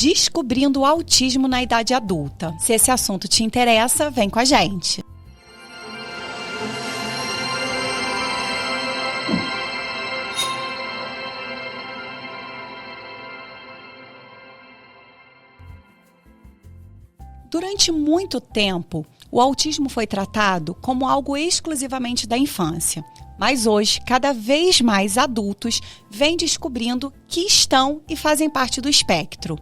Descobrindo o autismo na idade adulta. Se esse assunto te interessa, vem com a gente. Durante muito tempo, o autismo foi tratado como algo exclusivamente da infância. Mas hoje, cada vez mais adultos vêm descobrindo que estão e fazem parte do espectro.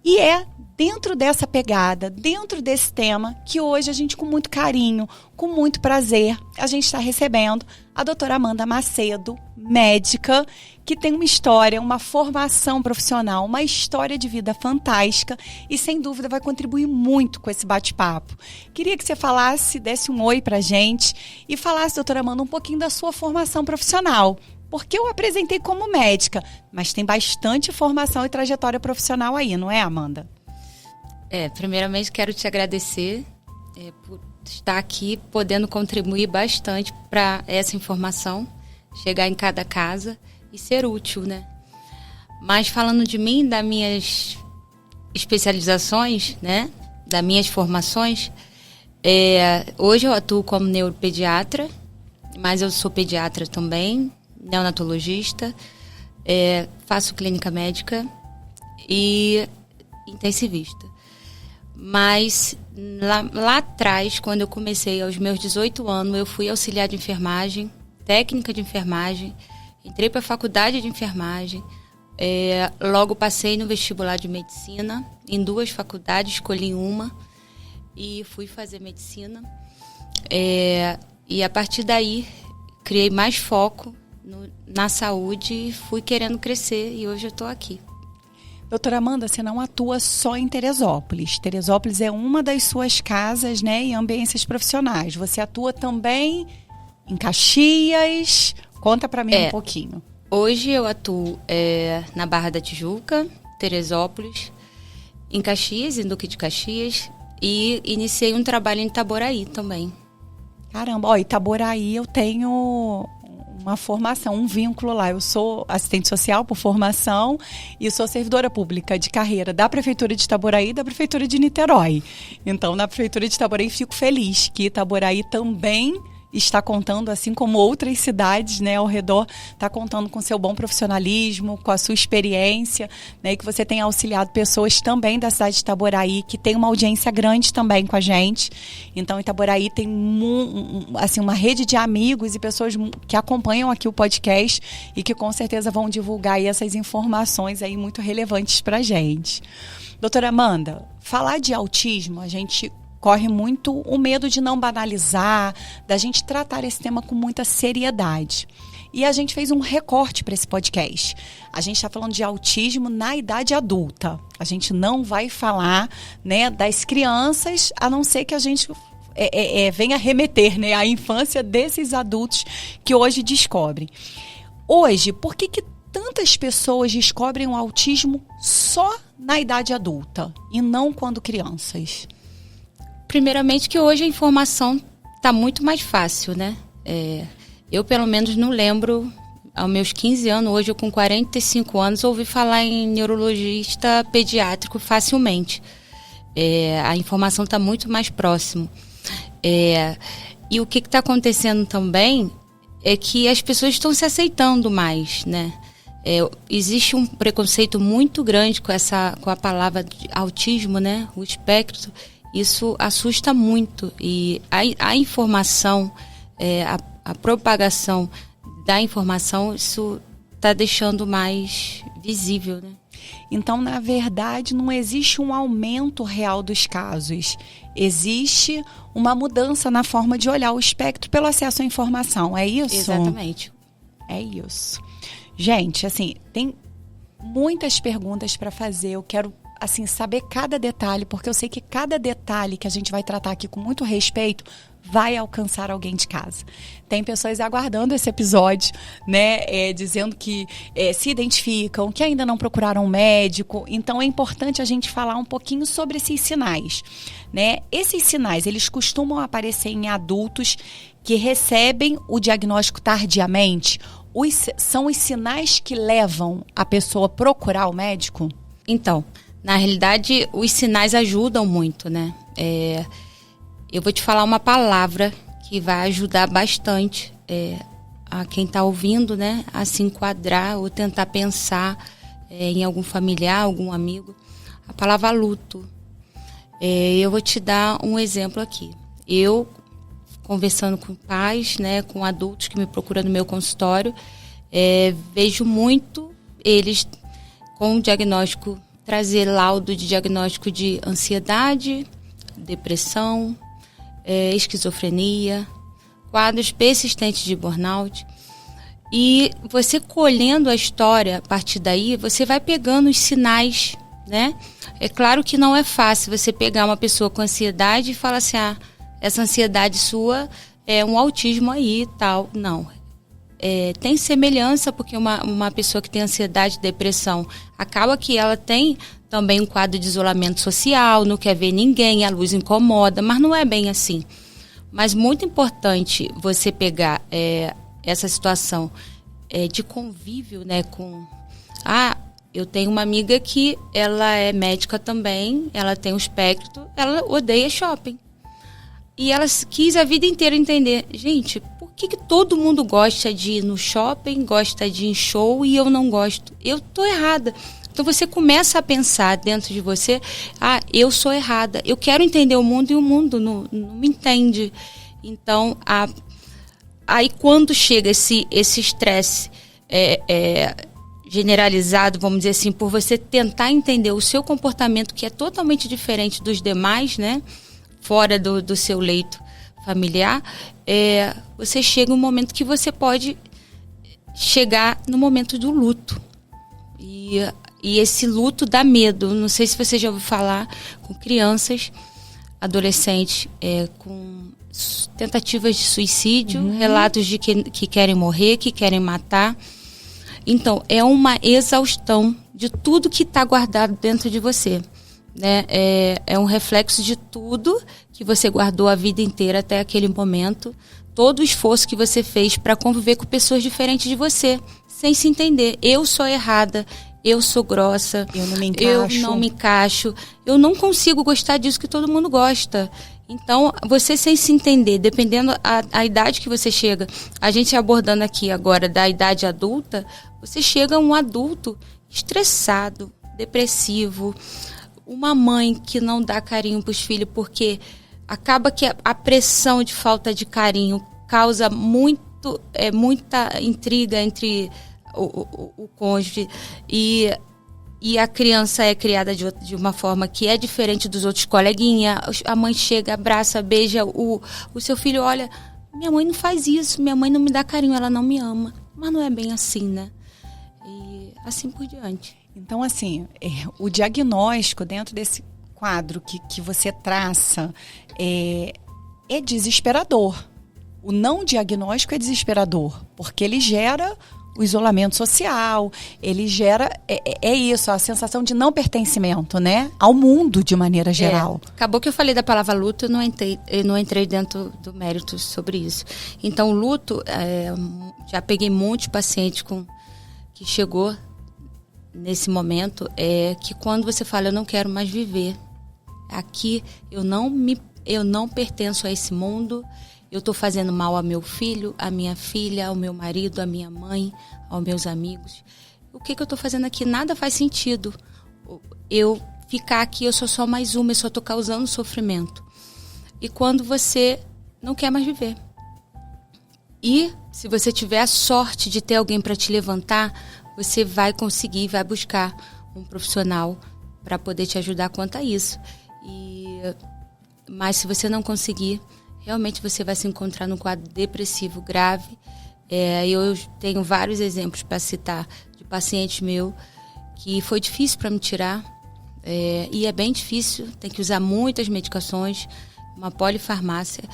E é dentro dessa pegada, dentro desse tema, que hoje a gente, com muito carinho, com muito prazer, a gente está recebendo a doutora Amanda Macedo, médica, que tem uma história, uma formação profissional, uma história de vida fantástica e, sem dúvida, vai contribuir muito com esse bate-papo. Queria que você falasse, desse um oi pra gente e falasse, doutora Amanda, um pouquinho da sua formação profissional. Porque eu apresentei como médica, mas tem bastante formação e trajetória profissional aí, não é, Amanda? Primeiramente quero te agradecer por estar aqui, podendo contribuir bastante para essa informação, chegar em cada casa e ser útil, né? Mas falando de mim, das minhas especializações, né? Das minhas formações, hoje eu atuo como neuropediatra, mas eu sou pediatra também, neonatologista, faço clínica médica e intensivista. Mas lá atrás, quando eu comecei, aos meus 18 anos, eu fui auxiliar de enfermagem, técnica de enfermagem, entrei para a faculdade de enfermagem, logo passei no vestibular de medicina, em 2 faculdades, escolhi uma e fui fazer medicina. E a partir daí, criei mais foco na saúde e fui querendo crescer e hoje eu estou aqui. Doutora Amanda, você não atua só em Teresópolis. Teresópolis é uma das suas casas, né, e ambiências profissionais. Você atua também em Caxias. Conta para mim um pouquinho. Hoje eu atuo na Barra da Tijuca, Teresópolis, em Caxias, em Duque de Caxias, e iniciei um trabalho em Itaboraí também. Caramba, Itaboraí eu tenho uma formação, um vínculo lá. Eu sou assistente social por formação e sou servidora pública de carreira da Prefeitura de Itaboraí e da Prefeitura de Niterói. Então, na Prefeitura de Itaboraí, fico feliz que Itaboraí também está contando, assim como outras cidades, né, ao redor, está contando com seu bom profissionalismo, com a sua experiência, né, e que você tem auxiliado pessoas também da cidade de Itaboraí, que tem uma audiência grande também com a gente. Então, Itaboraí tem assim, uma rede de amigos e pessoas que acompanham aqui o podcast e que com certeza vão divulgar aí essas informações aí muito relevantes para a gente. Doutora Amanda, falar de autismo, a gente corre muito o medo de não banalizar, da gente tratar esse tema com muita seriedade. E a gente fez um recorte para esse podcast. A gente está falando de autismo na idade adulta. A gente não vai falar, né, das crianças, a não ser que a gente venha remeter, né, à infância desses adultos que hoje descobrem. Hoje, por que tantas pessoas descobrem o autismo só na idade adulta e não quando crianças? Primeiramente que hoje a informação está muito mais fácil, né? Eu, pelo menos, não lembro, aos meus 15 anos, hoje eu com 45 anos, ouvi falar em neurologista pediátrico facilmente. A informação está muito mais próximo. E o que está acontecendo também é que as pessoas estão se aceitando mais, né? Existe um preconceito muito grande com a palavra de autismo, né? O espectro. Isso assusta muito e a informação, a propagação da informação, isso está deixando mais visível, né? Então, na verdade, não existe um aumento real dos casos. Existe uma mudança na forma de olhar o espectro pelo acesso à informação. É isso? Exatamente. É isso. Gente, assim, tem muitas perguntas para fazer. Eu quero saber cada detalhe, porque eu sei que cada detalhe que a gente vai tratar aqui com muito respeito vai alcançar alguém de casa. Tem pessoas aguardando esse episódio, né, dizendo que se identificam, que ainda não procuraram um médico. Então é importante a gente falar um pouquinho sobre esses sinais, né? Esses sinais, eles costumam aparecer em adultos que recebem o diagnóstico tardiamente. São os sinais que levam a pessoa a procurar o médico? Então, Na realidade, os sinais ajudam muito, né? Eu vou te falar uma palavra que vai ajudar bastante a quem está ouvindo, né? A se enquadrar ou tentar pensar em algum familiar, algum amigo. A palavra luto. Eu vou te dar um exemplo aqui. Eu, conversando com pais, né, com adultos que me procuram no meu consultório, vejo muito eles com diagnóstico, trazer laudo de diagnóstico de ansiedade, depressão, esquizofrenia, quadros persistentes de burnout. E você colhendo a história, a partir daí, você vai pegando os sinais, né? É claro que não é fácil você pegar uma pessoa com ansiedade e falar assim, essa ansiedade sua é um autismo aí e tal. Não. Tem semelhança, porque uma pessoa que tem ansiedade e depressão, acaba que ela tem também um quadro de isolamento social, não quer ver ninguém, a luz incomoda, mas não é bem assim. Mas muito importante você pegar essa situação de convívio, né, com... eu tenho uma amiga que ela é médica também, ela tem um espectro, ela odeia shopping. E ela quis a vida inteira entender, gente, por que todo mundo gosta de ir no shopping, gosta de ir em show e eu não gosto? Eu tô errada. Então você começa a pensar dentro de você, eu sou errada, eu quero entender o mundo e o mundo não me entende. Então, aí quando chega esse estresse generalizado, vamos dizer assim, por você tentar entender o seu comportamento, que é totalmente diferente dos demais, né? Fora do seu leito familiar, você chega um momento que você pode chegar no momento do luto. E esse luto dá medo. Não sei se você já ouviu falar com crianças, adolescentes, com tentativas de suicídio, relatos de que querem morrer, que querem matar. Então, é uma exaustão de tudo que está guardado dentro de você. Né? É um reflexo de tudo que você guardou a vida inteira até aquele momento. Todo o esforço que você fez para conviver com pessoas diferentes de você, sem se entender. Eu sou errada, eu sou grossa, eu não me encaixo, eu não consigo gostar disso que todo mundo gosta. Então, você sem se entender, dependendo a idade que você chega, a gente abordando aqui agora da idade adulta, você chega a um adulto estressado, depressivo, uma mãe que não dá carinho para os filhos porque acaba que a pressão de falta de carinho causa muita intriga entre o cônjuge e a criança é criada de uma forma que é diferente dos outros coleguinhas. A mãe chega, abraça, beija o seu filho, olha, minha mãe não faz isso, minha mãe não me dá carinho, ela não me ama. Mas não é bem assim, né? E assim por diante. Então, assim, o diagnóstico dentro desse quadro que você traça é desesperador. O não diagnóstico é desesperador, porque ele gera o isolamento social, ele gera, isso, a sensação de não pertencimento, né? Ao mundo, de maneira geral. Acabou que eu falei da palavra luto, eu não entrei dentro do mérito sobre isso. Então, o luto, já peguei muitos pacientes que chegou nesse momento, que quando você fala, eu não quero mais viver, aqui eu não pertenço a esse mundo, eu estou fazendo mal ao meu filho, à minha filha, ao meu marido, à minha mãe, aos meus amigos. O que eu estou fazendo aqui? Nada faz sentido. Eu ficar aqui, eu sou só mais uma, eu só estou causando sofrimento. E quando você não quer mais viver. E se você tiver a sorte de ter alguém para te levantar, você vai conseguir, vai buscar um profissional para poder te ajudar quanto a isso. Mas se você não conseguir, realmente você vai se encontrar num quadro depressivo grave. Eu tenho vários exemplos para citar de pacientes meus que foi difícil para me tirar. E é bem difícil, tem que usar muitas medicações, uma polifarmácia,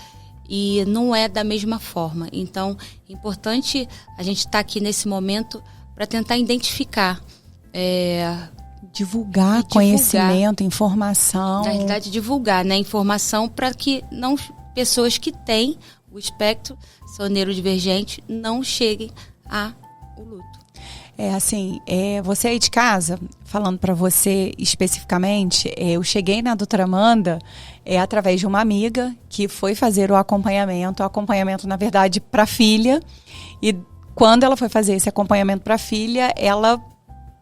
e não é da mesma forma. Então, é importante a gente estar aqui nesse momento para tentar identificar. Divulgar conhecimento, informação. Na realidade, divulgar, né, informação para que pessoas que têm o espectro, são neurodivergentes, não cheguem ao luto. Você aí de casa, falando para você especificamente, eu cheguei na doutora Amanda através de uma amiga que foi fazer o acompanhamento, na verdade, para a filha, e quando ela foi fazer esse acompanhamento para a filha, ela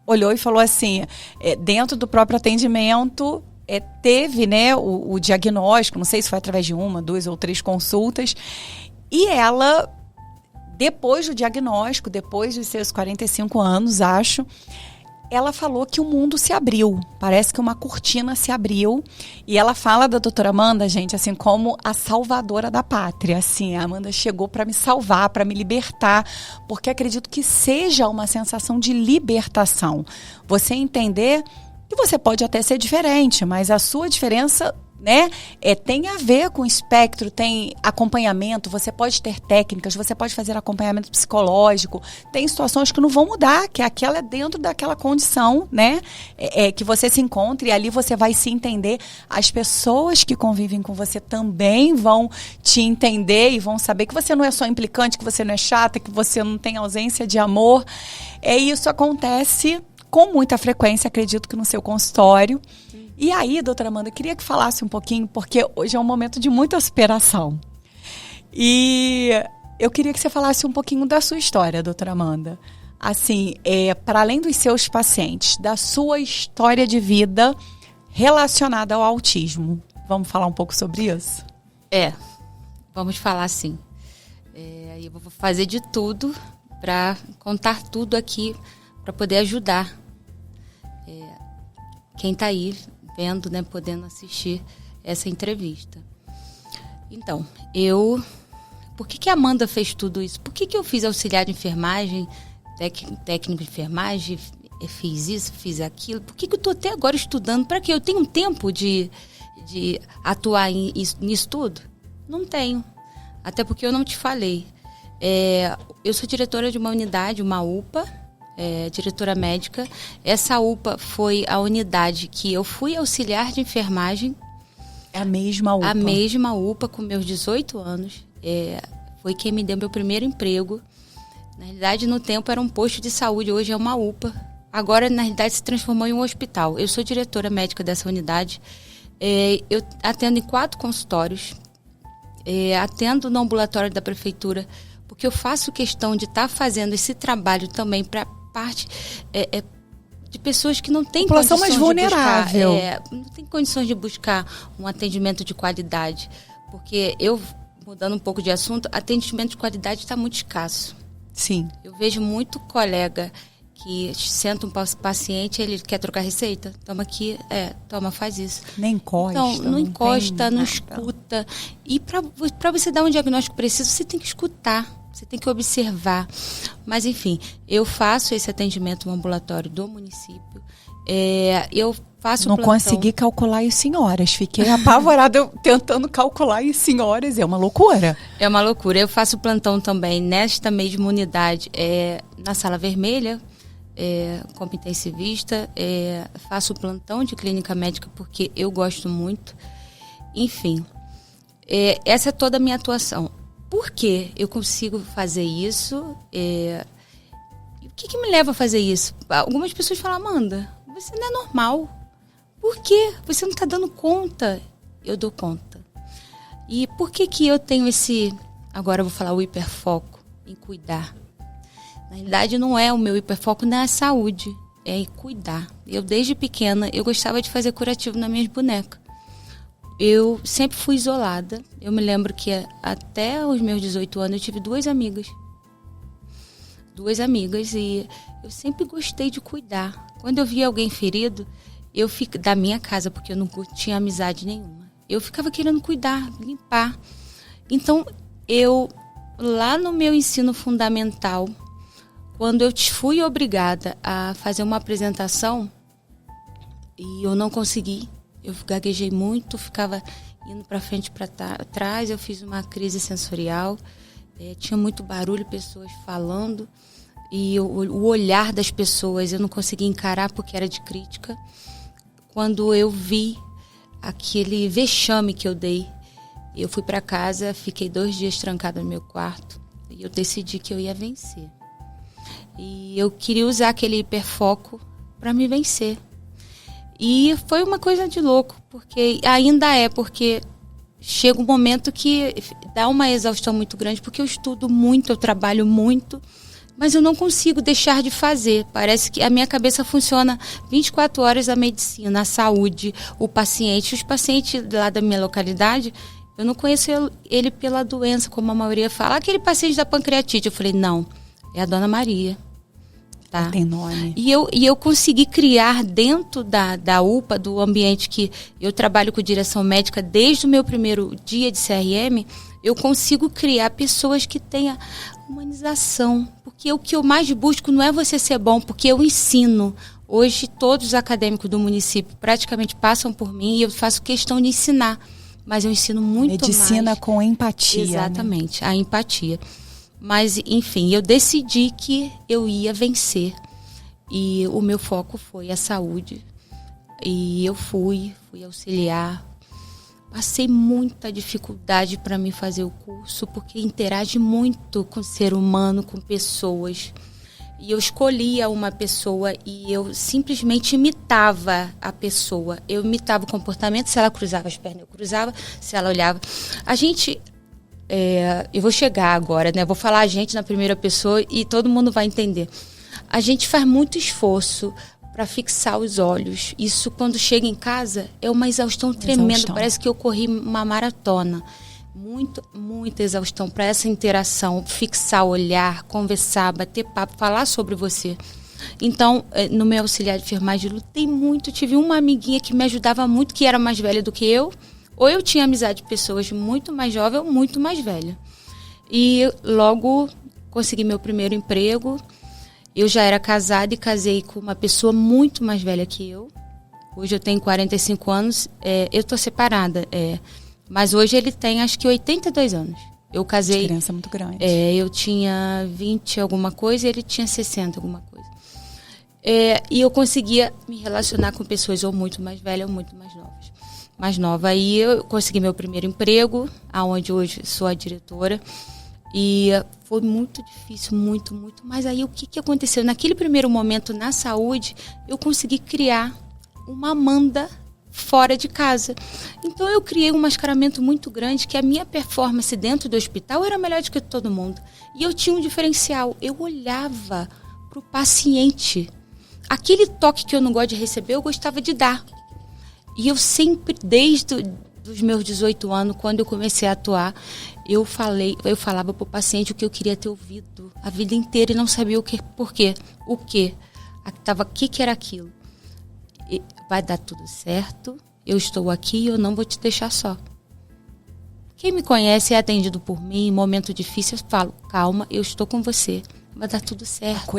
olhou e falou assim, dentro do próprio atendimento, teve, né, o diagnóstico, não sei se foi através de 1, 2 ou 3 consultas, e ela, depois do diagnóstico, depois dos seus 45 anos, acho, ela falou que o mundo se abriu. Parece que uma cortina se abriu. E ela fala da doutora Amanda, gente, assim, como a salvadora da pátria. Assim, a Amanda chegou para me salvar, para me libertar, porque acredito que seja uma sensação de libertação. Você entender que você pode até ser diferente, mas a sua diferença, né, tem a ver com espectro, tem acompanhamento, você pode ter técnicas, você pode fazer acompanhamento psicológico, tem situações que não vão mudar, que aquela é dentro daquela condição, né, que você se encontra, e ali você vai se entender. As pessoas que convivem com você também vão te entender e vão saber que você não é só implicante, que você não é chata, que você não tem ausência de amor. Isso acontece com muita frequência, acredito que no seu consultório. E aí, doutora Amanda, eu queria que falasse um pouquinho, porque hoje é um momento de muita superação. E eu queria que você falasse um pouquinho da sua história, doutora Amanda. Assim, para além dos seus pacientes, da sua história de vida relacionada ao autismo. Vamos falar um pouco sobre isso? Vamos falar sim. Eu vou fazer de tudo para contar tudo aqui, para poder ajudar quem está aí vendo, né, podendo assistir essa entrevista. Então, por que a Amanda fez tudo isso? Por que eu fiz auxiliar de enfermagem, técnico de enfermagem, fiz isso, fiz aquilo? Por que eu estou até agora estudando? Para quê? Eu tenho tempo de atuar nisso tudo? Não tenho. Até porque eu não te falei. Eu sou diretora de uma unidade, uma UPA, diretora médica. Essa UPA foi a unidade que eu fui auxiliar de enfermagem. É a mesma UPA? A mesma UPA, com meus 18 anos. Foi quem me deu meu primeiro emprego. Na realidade, no tempo era um posto de saúde, hoje é uma UPA. Agora, na realidade, se transformou em um hospital. Eu sou diretora médica dessa unidade. Eu atendo em 4 consultórios. Atendo no ambulatório da prefeitura, porque eu faço questão de estar fazendo esse trabalho também para parte de pessoas que não têm população condições mais vulnerável. não tem condições de buscar um atendimento de qualidade. Porque mudando um pouco de assunto, atendimento de qualidade está muito escasso. Sim. Eu vejo muito colega que senta um paciente, ele quer trocar receita, toma aqui, faz isso. Nem encosta. Então, não encosta, não escuta. E para você dar um diagnóstico preciso, você tem que escutar. Você tem que observar. Mas, enfim, eu faço esse atendimento no ambulatório do município. Eu faço Não plantão. consegui calcular isso em horas. Fiquei apavorada tentando calcular isso em horas. É uma loucura. É uma loucura. Eu faço plantão também nesta mesma unidade, na Sala Vermelha, como intensivista. Faço plantão de clínica médica porque eu gosto muito. Enfim, essa é toda a minha atuação. Por que eu consigo fazer isso? O que me leva a fazer isso? Algumas pessoas falam, Amanda, você não é normal. Por quê? Você não está dando conta. Eu dou conta. E por que eu tenho agora eu vou falar o hiperfoco em cuidar? Na realidade, não é o meu hiperfoco na saúde, é em cuidar. Eu, desde pequena, eu gostava de fazer curativo nas minhas bonecas. Eu sempre fui isolada. Eu me lembro que até os meus 18 anos eu tive 2 amigas. 2 amigas e eu sempre gostei de cuidar. Quando eu via alguém ferido, da minha casa, porque eu não tinha amizade nenhuma, eu ficava querendo cuidar, limpar. Então, lá no meu ensino fundamental, quando eu fui obrigada a fazer uma apresentação e eu não consegui, eu gaguejei muito, ficava indo para frente e para trás, eu fiz uma crise sensorial, tinha muito barulho, pessoas falando, e o olhar das pessoas eu não conseguia encarar porque era de crítica. Quando eu vi aquele vexame que eu dei, eu fui para casa, fiquei 2 dias trancada no meu quarto, e eu decidi que eu ia vencer. E eu queria usar aquele hiperfoco para me vencer. E foi uma coisa de louco, porque porque chega um momento que dá uma exaustão muito grande, porque eu estudo muito, eu trabalho muito, mas eu não consigo deixar de fazer. Parece que a minha cabeça funciona 24 horas, a medicina, a saúde, o paciente. Os pacientes lá da minha localidade, eu não conheço ele pela doença, como a maioria fala. Aquele paciente da pancreatite, eu falei, não, é a Dona Maria. Tá? Tem nome. E eu consegui criar dentro da UPA, do ambiente que eu trabalho com direção médica desde o meu primeiro dia de CRM, eu consigo criar pessoas que tenham humanização. Porque o que eu mais busco não é você ser bom, porque eu ensino. Hoje todos os acadêmicos do município praticamente passam por mim e eu faço questão de ensinar. Mas eu ensino muito mais. Medicina com empatia. Exatamente, né? A empatia. Mas, enfim, eu decidi que eu ia vencer. E o meu foco foi a saúde. E eu fui auxiliar. Passei muita dificuldade para mim fazer o curso, porque interage muito com o ser humano, com pessoas. E eu escolhia uma pessoa e eu simplesmente imitava a pessoa. Eu imitava o comportamento, se ela cruzava as pernas, eu cruzava, se ela olhava. Eu vou chegar agora, né? Vou falar a gente na primeira pessoa e todo mundo vai entender. A gente faz muito esforço para fixar os olhos. Isso, quando chega em casa, é uma exaustão tremenda. Parece que eu corri uma maratona. Muita exaustão para essa interação, fixar, olhar, conversar, bater papo, falar sobre você. Então, no meu auxiliar de enfermagem, lutei muito. Tive uma amiguinha que me ajudava muito, que era mais velha do que eu. Ou eu tinha amizade de pessoas muito mais jovens ou muito mais velhas. E logo consegui meu primeiro emprego. Eu já era casada e casei com uma pessoa muito mais velha que eu. Hoje eu tenho 45 anos. Eu estou separada. Mas hoje ele tem acho que 82 anos. Eu casei... Diferença muito grande. Eu tinha 20 alguma coisa e ele tinha 60 alguma coisa. E eu conseguia me relacionar com pessoas ou muito mais velhas ou muito mais novas. Mais nova. Aí eu consegui meu primeiro emprego, aonde hoje sou a diretora. E foi muito difícil, muito. Mas aí o que aconteceu? Naquele primeiro momento na saúde, eu consegui criar uma Amanda fora de casa. Então eu criei um mascaramento muito grande, que a minha performance dentro do hospital era melhor do que todo mundo. E eu tinha um diferencial. Eu olhava para o paciente. Aquele toque que eu não gosto de receber, eu gostava de dar. E eu sempre, desde os meus 18 anos, quando eu comecei a atuar, eu falava para o paciente o que eu queria ter ouvido a vida inteira e não sabia por quê. O quê? O que era aquilo? Vai dar tudo certo, eu estou aqui e eu não vou te deixar só. Quem me conhece é atendido por mim, em momento difícil, eu falo, calma, eu estou com você. Vai dar tudo certo.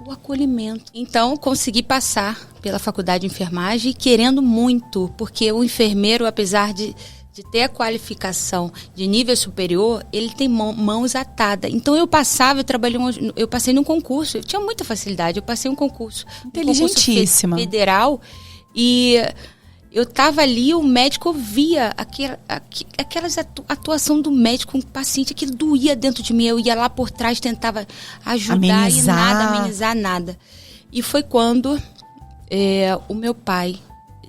O acolhimento. Então, consegui passar pela faculdade de enfermagem, querendo muito, porque o enfermeiro, apesar de ter a qualificação de nível superior, ele tem mãos atadas. Então, eu passei num concurso, eu tinha muita facilidade, eu passei um concurso. Inteligentíssima. Um concurso federal, e eu estava ali, o médico via aquela atuação do médico com o paciente, aquilo doía dentro de mim. Eu ia lá por trás, tentava ajudar e amenizar nada. E foi quando o meu pai,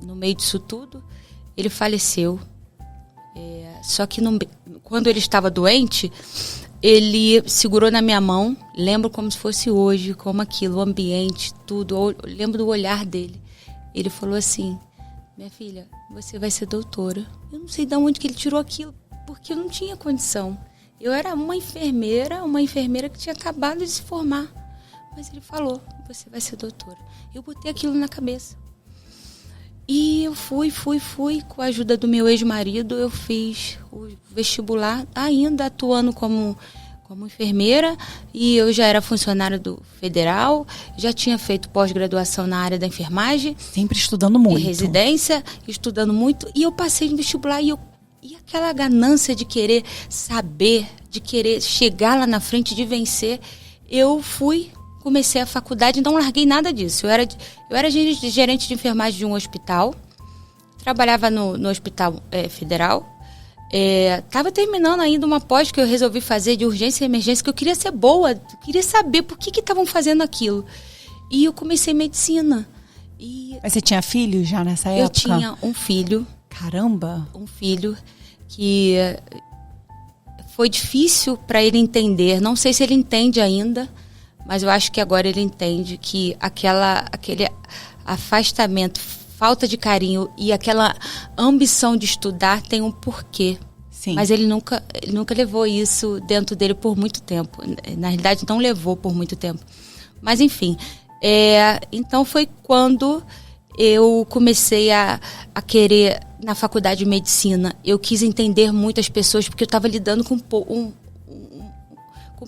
no meio disso tudo, ele faleceu. Só que quando ele estava doente, ele segurou na minha mão, lembro como se fosse hoje, como aquilo, o ambiente, tudo. Eu lembro do olhar dele. Ele falou assim: minha filha, você vai ser doutora. Eu não sei de onde que ele tirou aquilo, porque eu não tinha condição. Eu era uma enfermeira que tinha acabado de se formar. Mas ele falou, você vai ser doutora. Eu botei aquilo na cabeça. E eu fui, com a ajuda do meu ex-marido, eu fiz o vestibular, ainda atuando como enfermeira, e eu já era funcionária do federal, já tinha feito pós-graduação na área da enfermagem. Sempre estudando muito. Em residência, estudando muito, e eu passei no vestibular, e aquela ganância de querer saber, de querer chegar lá na frente, de vencer, eu comecei a faculdade e não larguei nada disso. Eu era gerente de enfermagem de um hospital, trabalhava no hospital federal, Estava terminando ainda uma pós que eu resolvi fazer de urgência e emergência, que eu queria ser boa, eu queria saber por que estavam fazendo aquilo. E eu comecei medicina. Mas você tinha filho já nessa época? Eu tinha um filho. Caramba! Um filho que foi difícil para ele entender. Não sei se ele entende ainda, mas eu acho que agora ele entende que aquele afastamento, falta de carinho e aquela ambição de estudar tem um porquê. Sim. Mas ele nunca levou isso dentro dele por muito tempo. Na realidade, não levou por muito tempo. Mas, enfim. Então, foi quando eu comecei a querer, na faculdade de medicina, eu quis entender muitas pessoas, porque eu estava lidando com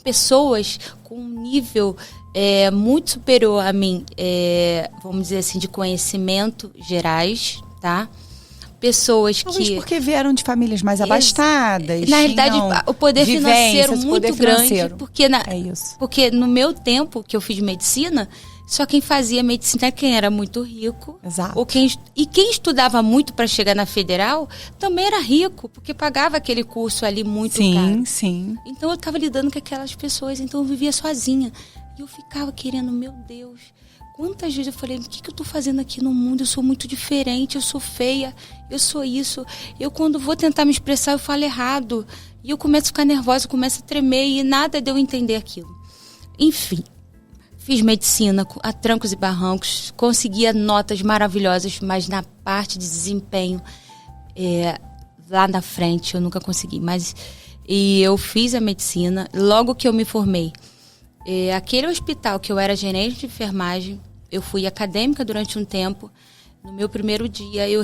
pessoas com um nível muito superior a mim, vamos dizer assim, de conhecimento gerais, tá? Pessoas talvez que... porque vieram de famílias mais abastadas. Na realidade, o poder financeiro muito grande. Porque no meu tempo que eu fiz medicina, só quem fazia medicina era quem era muito rico. Exato. Quem estudava muito para chegar na federal também era rico, porque pagava aquele curso ali muito caro. Sim. Então eu estava lidando com aquelas pessoas, então eu vivia sozinha. E eu ficava querendo, meu Deus, quantas vezes eu falei, o que eu estou fazendo aqui no mundo? Eu sou muito diferente, eu sou feia, eu sou isso. Eu, quando vou tentar me expressar, eu falo errado. E eu começo a ficar nervosa, começo a tremer e nada de eu entender aquilo. Enfim, fiz medicina a trancos e barrancos, conseguia notas maravilhosas, mas na parte de desempenho, lá na frente, eu nunca consegui. E eu fiz a medicina, logo que eu me formei. Aquele hospital que eu era gerente de enfermagem, eu fui acadêmica durante um tempo. No meu primeiro dia, eu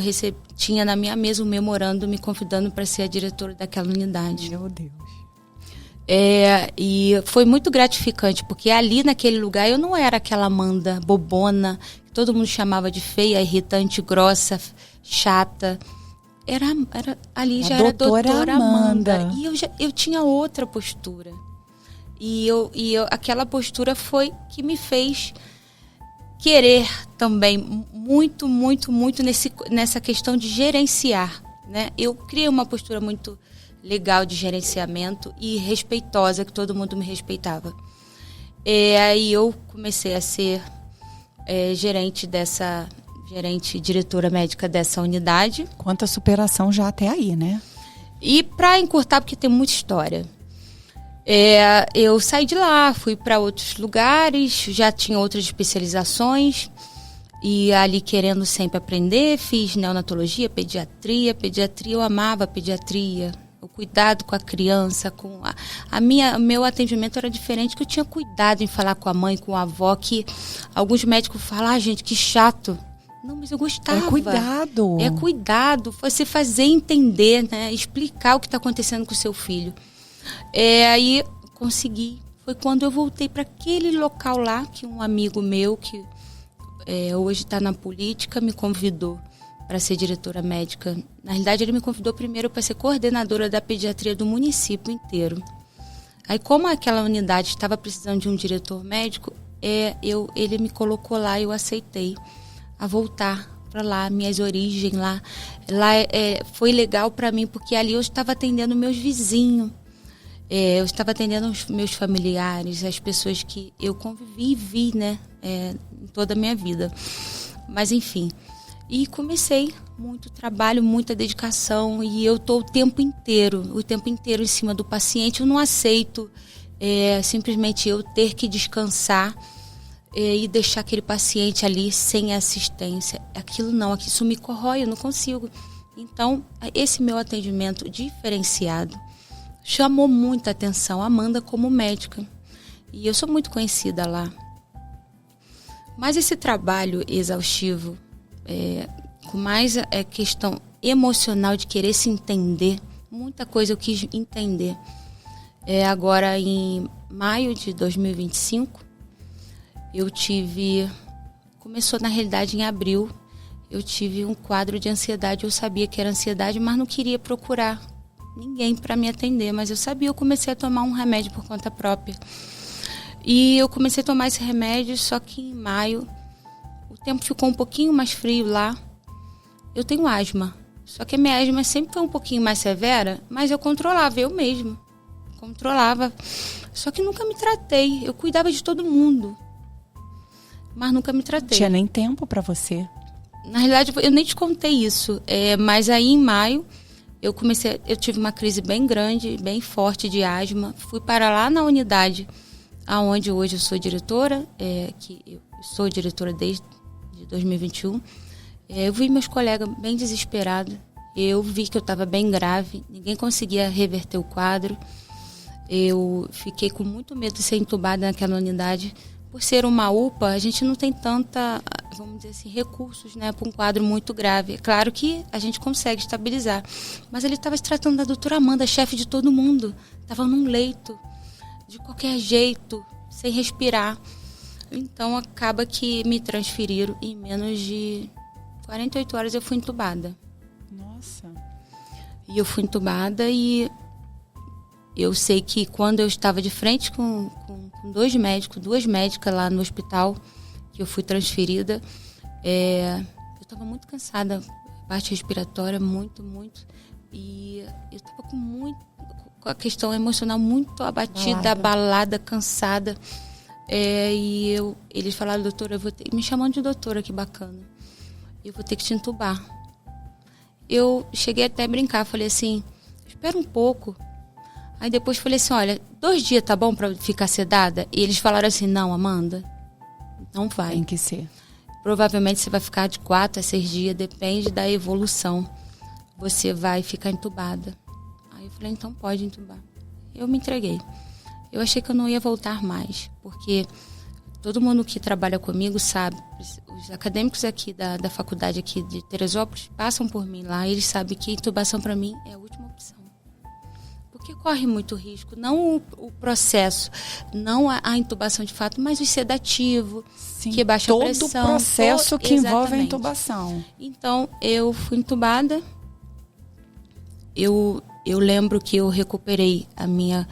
tinha na minha mesa um memorando me convidando para ser a diretora daquela unidade. Meu Deus. E foi muito gratificante, porque ali naquele lugar eu não era aquela Amanda bobona, que todo mundo chamava de feia, irritante, grossa, chata. Ali já era doutora Amanda. E eu tinha outra postura. E aquela postura foi que me fez querer também muito, muito, muito nessa questão de gerenciar, né? Eu criei uma postura muito legal de gerenciamento e respeitosa, que todo mundo me respeitava. Aí eu comecei a ser diretora médica dessa unidade. Quanta superação já até aí, né? E para encurtar, porque tem muita história, eu saí de lá, fui para outros lugares, já tinha outras especializações e ali querendo sempre aprender, fiz neonatologia, pediatria, eu amava a pediatria, o cuidado com a criança, meu atendimento era diferente, que eu tinha cuidado em falar com a mãe, com a avó, que alguns médicos falam, gente, que chato. Não, mas eu gostava. É cuidado, você fazer entender, né, explicar o que está acontecendo com o seu filho. Aí consegui. Foi quando eu voltei para aquele local lá, que um amigo meu, que hoje está na política, me convidou para ser diretora médica. Na realidade, ele me convidou primeiro para ser coordenadora da pediatria do município inteiro. Aí, como aquela unidade estava precisando de um diretor médico, ele me colocou lá e eu aceitei a voltar para lá, minhas origens lá. Lá foi legal para mim, porque ali eu estava atendendo meus vizinhos. Eu estava atendendo os meus familiares, as pessoas que eu convivi e vi, né, em toda a minha vida. Mas, enfim, e comecei muito trabalho, muita dedicação, e eu estou o tempo inteiro em cima do paciente. Eu não aceito simplesmente eu ter que descansar e deixar aquele paciente ali sem assistência. Aquilo isso me corrói, eu não consigo. Então, esse meu atendimento diferenciado chamou muita atenção a Amanda como médica. E eu sou muito conhecida lá. Mas esse trabalho exaustivo, com mais questão emocional de querer se entender, muita coisa eu quis entender. Agora, em maio de 2025, começou na realidade em abril, eu tive um quadro de ansiedade. Eu sabia que era ansiedade, mas não queria procurar ninguém para me atender, mas eu comecei a tomar um remédio por conta própria. E eu comecei a tomar esse remédio, só que em maio o tempo ficou um pouquinho mais frio lá. Eu tenho asma, Só que a minha asma sempre foi um pouquinho mais severa, mas eu controlava, eu mesma. Controlava. Só que nunca me tratei. Eu cuidava de todo mundo, mas nunca me tratei. Não tinha nem tempo para você. Na realidade, eu nem te contei isso. Mas aí, em maio, eu tive uma crise bem grande, bem forte de asma. Fui para lá na unidade, aonde hoje eu sou diretora, que eu sou diretora desde 2021. Eu vi meus colegas bem desesperados. Eu vi que eu estava bem grave. Ninguém conseguia reverter o quadro. Eu fiquei com muito medo de ser entubada naquela unidade. Por ser uma UPA, a gente não tem tanta, vamos dizer assim, recursos, né, para um quadro muito grave. É claro que a gente consegue estabilizar. Mas ele estava se tratando da doutora Amanda, chefe de todo mundo. Estava num leito, de qualquer jeito, sem respirar. Então, acaba que me transferiram. Em menos de 48 horas eu fui entubada. Nossa. E eu fui entubada e eu sei que quando eu estava de frente com duas médicas lá no hospital, que eu fui transferida, eu estava muito cansada, parte respiratória, muito. E eu estava com a questão emocional muito abatida, abalada, cansada. E eles falaram, doutora, me chamando de doutora, que bacana. Eu vou ter que te entubar. Eu cheguei até a brincar, falei assim, espera um pouco. Aí depois falei assim, olha, 2 dias tá bom pra ficar sedada? E eles falaram assim, não, Amanda, não vai. Tem que ser. Provavelmente você vai ficar de 4 a 6 dias, depende da evolução. Você vai ficar entubada. Aí eu falei, então pode entubar. Eu me entreguei. Eu achei que eu não ia voltar mais, porque todo mundo que trabalha comigo sabe, os acadêmicos aqui da faculdade aqui de Teresópolis passam por mim lá, e eles sabem que intubação para mim é a última opção. Porque corre muito risco, não o processo, não a intubação de fato, mas o sedativo, que baixa a pressão. Todo o processo que envolve a intubação. Então, eu fui entubada, eu lembro que eu recuperei a minha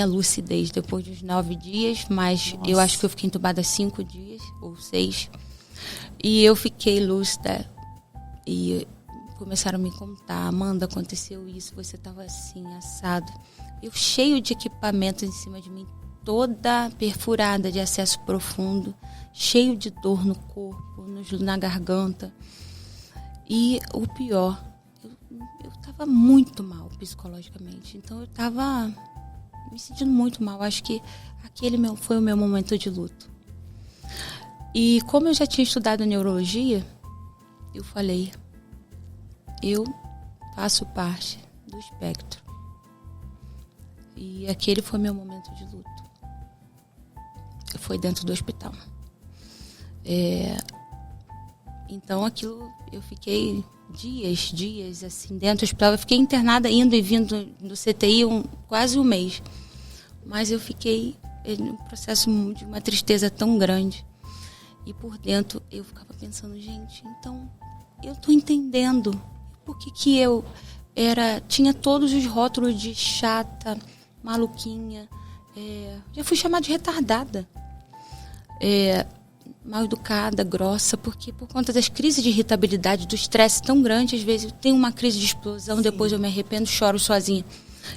lucidez depois dos 9 dias, mas Nossa. Eu acho que eu fiquei entubada 5 dias, ou 6, e eu fiquei lúcida, e começaram a me contar, Amanda, aconteceu isso, você estava assim, assado. Eu cheio de equipamentos em cima de mim, toda perfurada de acesso profundo, cheio de dor no corpo, na garganta. E o pior, eu estava muito mal psicologicamente, então eu estava me sentindo muito mal. Acho que aquele foi o meu momento de luto. E como eu já tinha estudado neurologia, eu falei, eu faço parte do espectro. E aquele foi meu momento de luto. Foi dentro do hospital. Então aquilo, eu fiquei dias assim dentro do hospital. Eu fiquei internada, indo e vindo do CTI quase um mês. Mas eu fiquei num processo de uma tristeza tão grande. E por dentro eu ficava pensando, gente, então eu tô entendendo por que eu tinha todos os rótulos de chata, maluquinha, já fui chamada de retardada, mal educada, grossa, porque por conta das crises de irritabilidade, do estresse tão grande, às vezes eu tenho uma crise de explosão, Sim. Depois eu me arrependo, choro sozinha.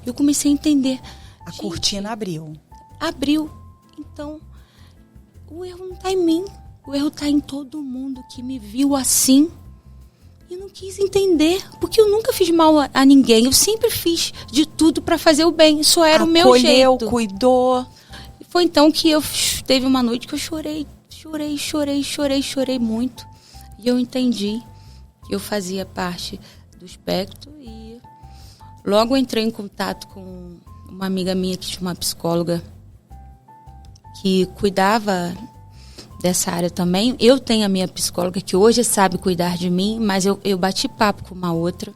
Eu comecei a entender. A cortina abriu. Abriu. Então, o erro não está em mim, o erro está em todo mundo que me viu assim e não quis entender, porque eu nunca fiz mal a ninguém, eu sempre fiz de tudo para fazer o bem, só era o meu jeito. Acolheu, cuidou. Foi então que teve uma noite que eu chorei muito. E eu entendi que eu fazia parte do espectro e logo entrei em contato com uma amiga minha que tinha uma psicóloga que cuidava dessa área também. Eu tenho a minha psicóloga que hoje sabe cuidar de mim, mas eu bati papo com uma outra,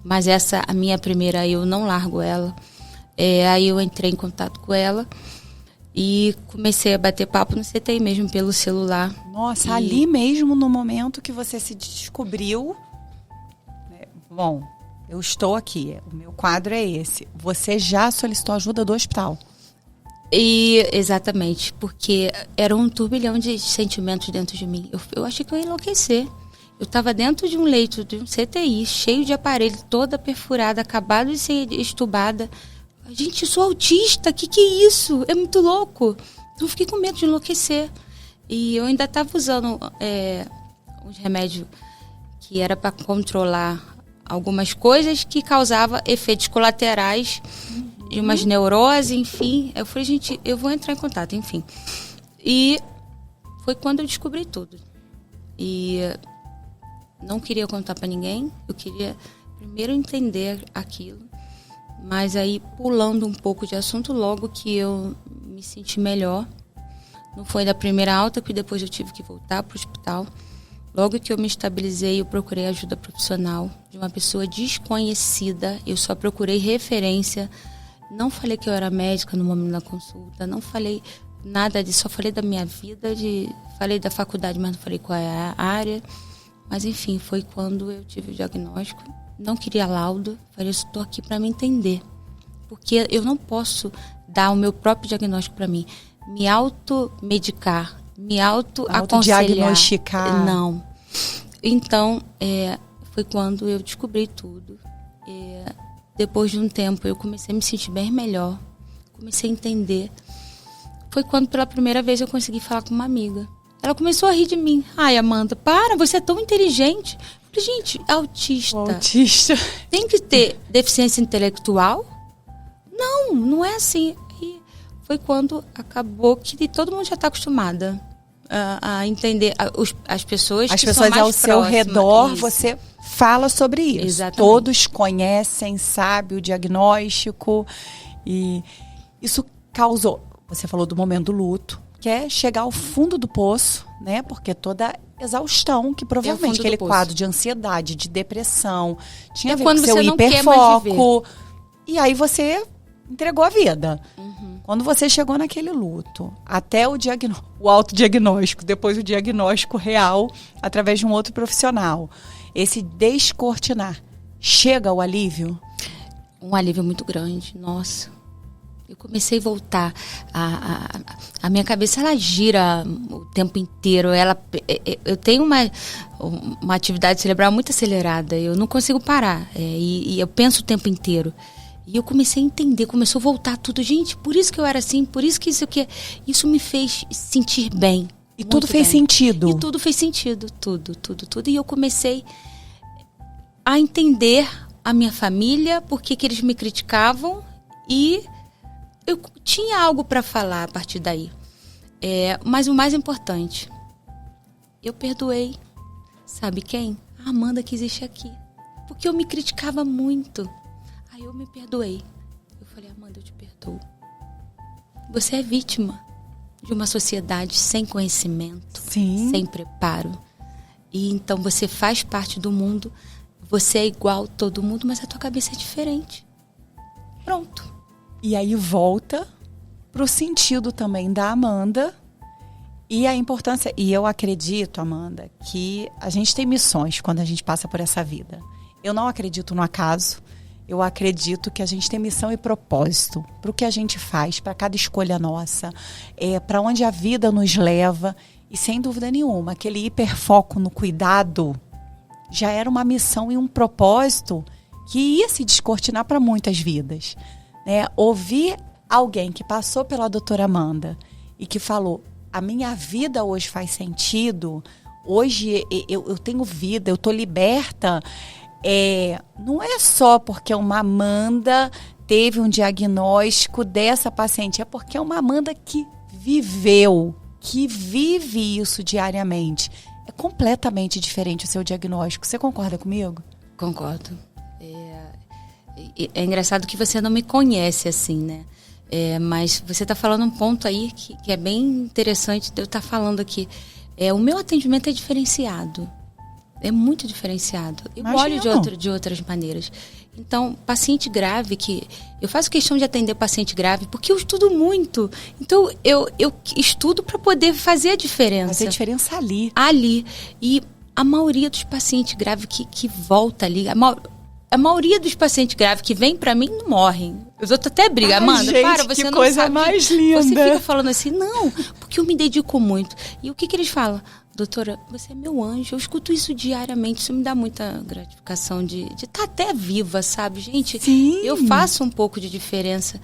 mas a minha primeira, eu não largo ela. Aí eu entrei em contato com ela e comecei a bater papo no CTI mesmo, pelo celular. Nossa, ali mesmo no momento que você se descobriu, bom, eu estou aqui, o meu quadro é esse. Você já solicitou ajuda do hospital? Exatamente, porque era um turbilhão de sentimentos dentro de mim. Eu achei que eu ia enlouquecer. Eu estava dentro de um leito, de um CTI, cheio de aparelho, toda perfurada, acabado de ser estubada. Gente, eu sou autista, que é isso? É muito louco. Eu fiquei com medo de enlouquecer. E eu ainda estava usando uns remédios que era para controlar algumas coisas que causavam efeitos colaterais e umas neuroses, enfim. Eu falei, gente, eu vou entrar em contato, enfim. E foi quando eu descobri tudo. E não queria contar para ninguém, eu queria primeiro entender aquilo, mas aí pulando um pouco de assunto, logo que eu me senti melhor, não foi da primeira alta, que depois eu tive que voltar para o hospital. Logo que eu me estabilizei, eu procurei ajuda profissional de uma pessoa desconhecida, eu só procurei referência, não falei que eu era médica no momento da consulta, não falei nada disso, só falei da minha vida, falei da faculdade, mas não falei qual é a área. Mas, enfim, foi quando eu tive o diagnóstico. Não queria laudo. Falei, estou aqui para me entender. Porque eu não posso dar o meu próprio diagnóstico para mim. Me automedicar, me autoaconselhar. Autodiagnosticar. Não. Então, foi quando eu descobri tudo. Depois de um tempo, eu comecei a me sentir bem melhor. Comecei a entender. Foi quando, pela primeira vez, eu consegui falar com uma amiga. Ela começou a rir de mim. Ai, Amanda, para, você é tão inteligente. Eu falei, gente, autista. Autista. Tem que ter deficiência intelectual? Não, não é assim. E foi quando acabou que todo mundo já está acostumada a entender as pessoas as que pessoas são mais ao seu próximas. redor, Isso. você fala sobre isso. Exatamente. Todos conhecem, sabem o diagnóstico. E isso causou, você falou do momento do luto, que é chegar ao fundo do poço, né? Porque toda exaustão que provavelmente aquele quadro de ansiedade, de depressão, tinha a ver com seu hiperfoco. E aí você entregou a vida. Uhum. Quando você chegou naquele luto, até o autodiagnóstico, depois o diagnóstico real, através de um outro profissional, esse descortinar, chega o alívio? Um alívio muito grande, nossa. Eu comecei a voltar, a minha cabeça ela gira o tempo inteiro, eu tenho uma atividade cerebral muito acelerada, eu não consigo parar, e eu penso o tempo inteiro. E eu comecei a entender, começou a voltar tudo, gente, por isso que eu era assim, por isso que isso me fez sentir bem. E tudo fez sentido. E tudo fez sentido, tudo. E eu comecei a entender a minha família, por que eles me criticavam, e eu tinha algo para falar a partir daí. Mas o mais importante, eu perdoei. Sabe quem? A Amanda que existe aqui. Porque eu me criticava muito. Aí eu me perdoei. Eu falei, Amanda, eu te perdoo. Você é vítima de uma sociedade sem conhecimento, sim, sem preparo. E então você faz parte do mundo, você é igual a todo mundo, mas a tua cabeça é diferente. Pronto. E aí volta pro sentido também da Amanda e a importância. E eu acredito, Amanda, que a gente tem missões quando a gente passa por essa vida. Eu não acredito no acaso. Eu acredito que a gente tem missão e propósito para o que a gente faz, para cada escolha nossa, para onde a vida nos leva. E sem dúvida nenhuma, aquele hiperfoco no cuidado já era uma missão e um propósito que ia se descortinar para muitas vidas. Ouvir alguém que passou pela doutora Amanda e que falou, a minha vida hoje faz sentido, hoje eu tenho vida, eu estou liberta, não é só porque uma Amanda teve um diagnóstico dessa paciente, é porque é uma Amanda que viveu, que vive isso diariamente. É completamente diferente o seu diagnóstico. Você concorda comigo? Concordo. É engraçado que você não me conhece assim, né? Mas você está falando um ponto aí que é bem interessante de eu estar falando aqui. O meu atendimento é diferenciado. É muito diferenciado. Eu olho de outras maneiras. Então, paciente grave, que eu faço questão de atender paciente grave porque eu estudo muito. Então, eu estudo para poder fazer a diferença. Fazer a diferença ali. Ali. E a maioria dos pacientes graves que volta ali... A maioria dos pacientes graves que vêm pra mim não morrem. Os outros até brigam. Amanda, gente, para, você que não coisa sabe. Mais linda. Você fica falando assim, não, porque eu me dedico muito. E o que eles falam? doutora, você é meu anjo. Eu escuto isso diariamente. Isso me dá muita gratificação de estar até viva, sabe? Gente, Sim. Eu faço um pouco de diferença.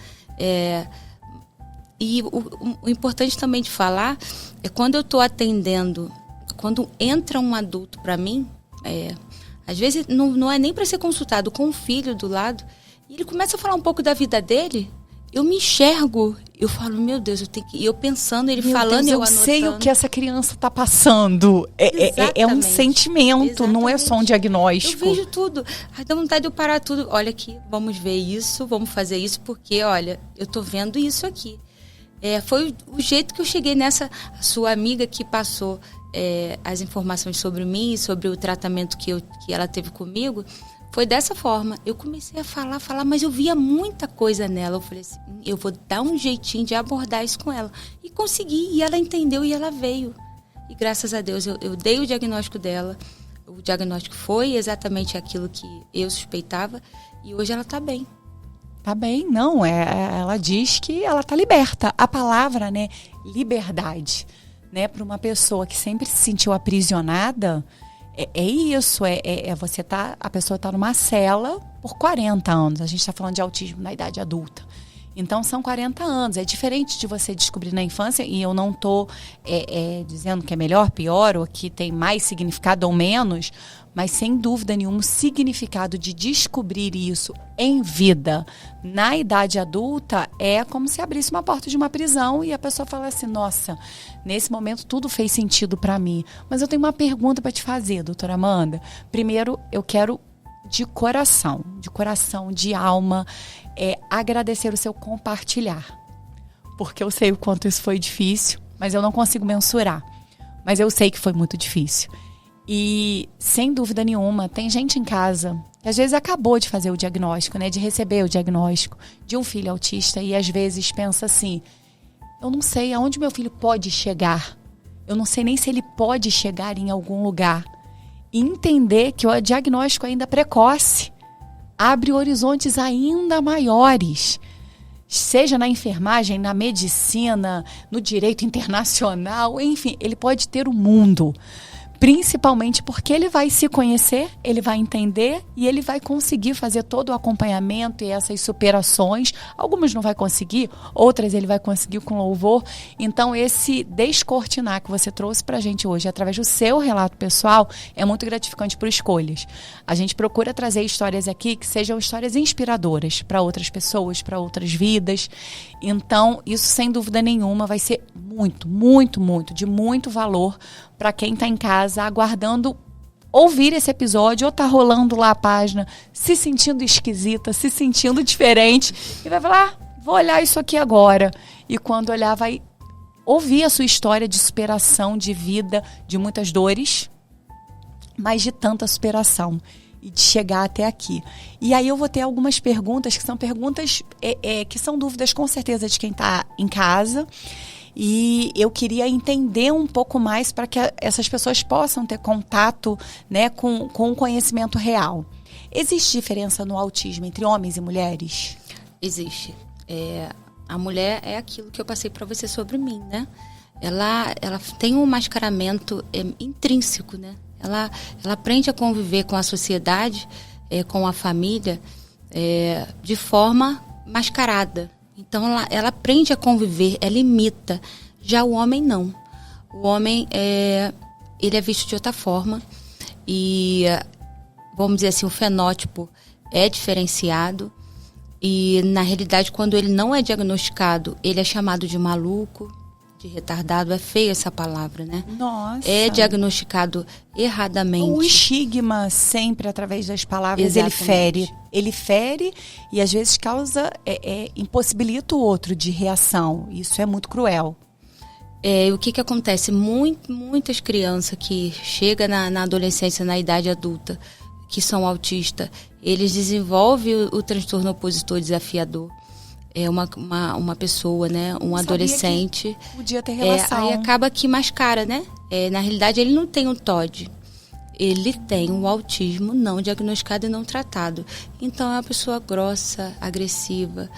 E o importante também de falar é quando eu estou atendendo, quando entra um adulto para mim, às vezes não é nem para ser consultado, com um filho do lado, e ele começa a falar um pouco da vida dele, eu me enxergo, eu falo, meu Deus, eu pensando, ele falando, eu anotando. Eu sei o que essa criança está passando. É um sentimento, exatamente. Não é só um diagnóstico. Eu vejo tudo. Ai, dá vontade de eu parar tudo. Olha aqui, vamos ver isso, vamos fazer isso, porque, olha, eu tô vendo isso aqui. Foi o jeito que eu cheguei nessa sua amiga que passou as informações sobre mim, sobre o tratamento que ela teve comigo. Foi dessa forma. Eu comecei a falar, mas eu via muita coisa nela. Eu falei assim, eu vou dar um jeitinho de abordar isso com ela. E consegui, e ela entendeu e ela veio. E graças a Deus eu dei o diagnóstico dela. O diagnóstico foi exatamente aquilo que eu suspeitava. E hoje ela está bem. Tá bem, não. Ela diz que ela está liberta. A palavra, né, liberdade, né, para uma pessoa que sempre se sentiu aprisionada, isso. A pessoa está numa cela por 40 anos. A gente está falando de autismo na idade adulta. Então, são 40 anos. É diferente de você descobrir na infância, e eu não estou dizendo que é melhor, pior, ou que tem mais significado ou menos, mas, sem dúvida nenhuma, o significado de descobrir isso em vida, na idade adulta, é como se abrisse uma porta de uma prisão e a pessoa fala assim, nossa, nesse momento tudo fez sentido para mim. Mas eu tenho uma pergunta para te fazer, doutora Amanda. Primeiro, eu quero de coração, de alma, agradecer o seu compartilhar. Porque eu sei o quanto isso foi difícil, mas eu não consigo mensurar. Mas eu sei que foi muito difícil. E, sem dúvida nenhuma, tem gente em casa que às vezes acabou de fazer o diagnóstico, né, de receber o diagnóstico de um filho autista e às vezes pensa assim, eu não sei aonde meu filho pode chegar. Eu não sei nem se ele pode chegar em algum lugar. E entender que o diagnóstico ainda precoce abre horizontes ainda maiores. Seja na enfermagem, na medicina, no direito internacional, enfim, ele pode ter o mundo. Principalmente porque ele vai se conhecer, ele vai entender e ele vai conseguir fazer todo o acompanhamento e essas superações. Algumas não vai conseguir, outras ele vai conseguir com louvor. Então, esse descortinar que você trouxe pra gente hoje, através do seu relato pessoal, é muito gratificante por escolhas. A gente procura trazer histórias aqui que sejam histórias inspiradoras para outras pessoas, para outras vidas. Então, isso sem dúvida nenhuma vai ser muito, muito, muito, de muito valor para quem está em casa aguardando ouvir esse episódio ou tá rolando lá a página, se sentindo esquisita, se sentindo diferente e vai falar, vou olhar isso aqui agora. E quando olhar vai ouvir a sua história de superação, de vida, de muitas dores, mas de tanta superação e de chegar até aqui. E aí eu vou ter algumas perguntas que são perguntas que são dúvidas com certeza de quem está em casa. E eu queria entender um pouco mais para que essas pessoas possam ter contato, né, com o conhecimento real. Existe diferença no autismo entre homens e mulheres? Existe. A mulher é aquilo que eu passei para você sobre mim, né? Ela tem um mascaramento intrínseco, né? Ela aprende a conviver com a sociedade, com a família, de forma mascarada. Então, ela aprende a conviver, ela imita. Já o homem, não. O homem, ele é visto de outra forma. E, vamos dizer assim, o fenótipo é diferenciado. E, na realidade, quando ele não é diagnosticado, ele é chamado de maluco, de retardado. É feia essa palavra, né? Nossa. É diagnosticado erradamente. O estigma sempre, através das palavras, Exatamente. Ele fere e às vezes causa, impossibilita o outro de reação. Isso é muito cruel. O que acontece? Muitas crianças que chegam na adolescência, na idade adulta, que são autistas, eles desenvolvem o transtorno opositor desafiador. É uma pessoa, né? Um adolescente. Podia ter relação. Aí acaba que mascara, né? Na realidade, ele não tem um TOD. Ele tem um autismo não diagnosticado e não tratado. Então, é uma pessoa grossa, agressiva.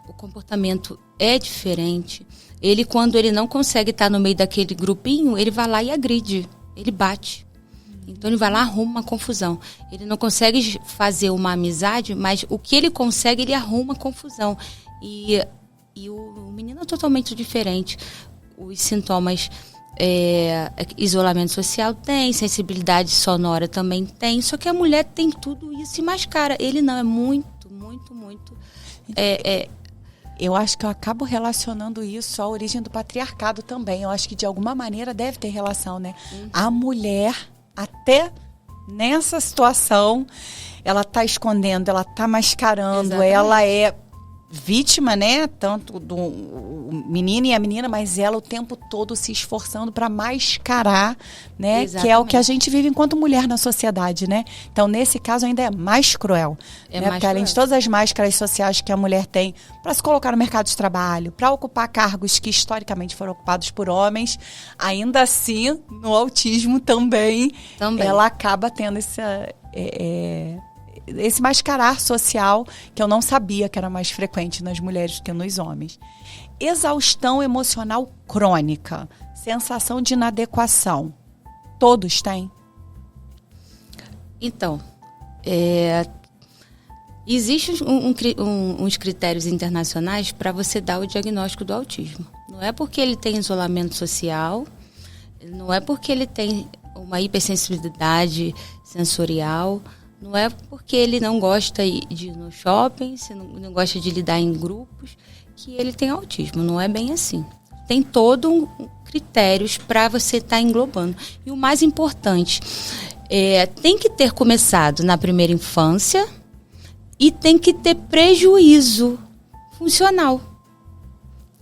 o comportamento é diferente. Ele, quando ele não consegue estar no meio daquele grupinho, ele vai lá e agride, ele bate. Então ele vai lá e arruma uma confusão. Ele não consegue fazer uma amizade, mas o que ele consegue, ele arruma confusão. E o menino é totalmente diferente. Os sintomas, isolamento social tem, sensibilidade sonora também tem, só que a mulher tem tudo isso e mais cara. Ele não, é muito, muito, muito... Eu acho que eu acabo relacionando isso à origem do patriarcado também. Eu acho que de alguma maneira deve ter relação, né? A mulher, até nessa situação, ela está escondendo, ela está mascarando, exatamente. Ela é vítima, né? Tanto do menino e a menina, mas ela o tempo todo se esforçando para mascarar, né? Exatamente. Que é o que a gente vive enquanto mulher na sociedade, né? Então, nesse caso, ainda é mais cruel. Né? Mais Porque além de todas as máscaras sociais que a mulher tem para se colocar no mercado de trabalho, para ocupar cargos que historicamente foram ocupados por homens, ainda assim, no autismo também. Ela acaba tendo esse mascarar social que eu não sabia que era mais frequente nas mulheres do que nos homens. Exaustão emocional crônica, sensação de inadequação. Todos têm? Então, existem uns critérios internacionais para você dar o diagnóstico do autismo. Não é porque ele tem isolamento social, não é porque ele tem uma hipersensibilidade sensorial, não é porque ele não gosta de ir no shopping, não gosta de lidar em grupos, que ele tem autismo. Não é bem assim. Tem todo critérios para você estar englobando. E o mais importante, tem que ter começado na primeira infância e tem que ter prejuízo funcional.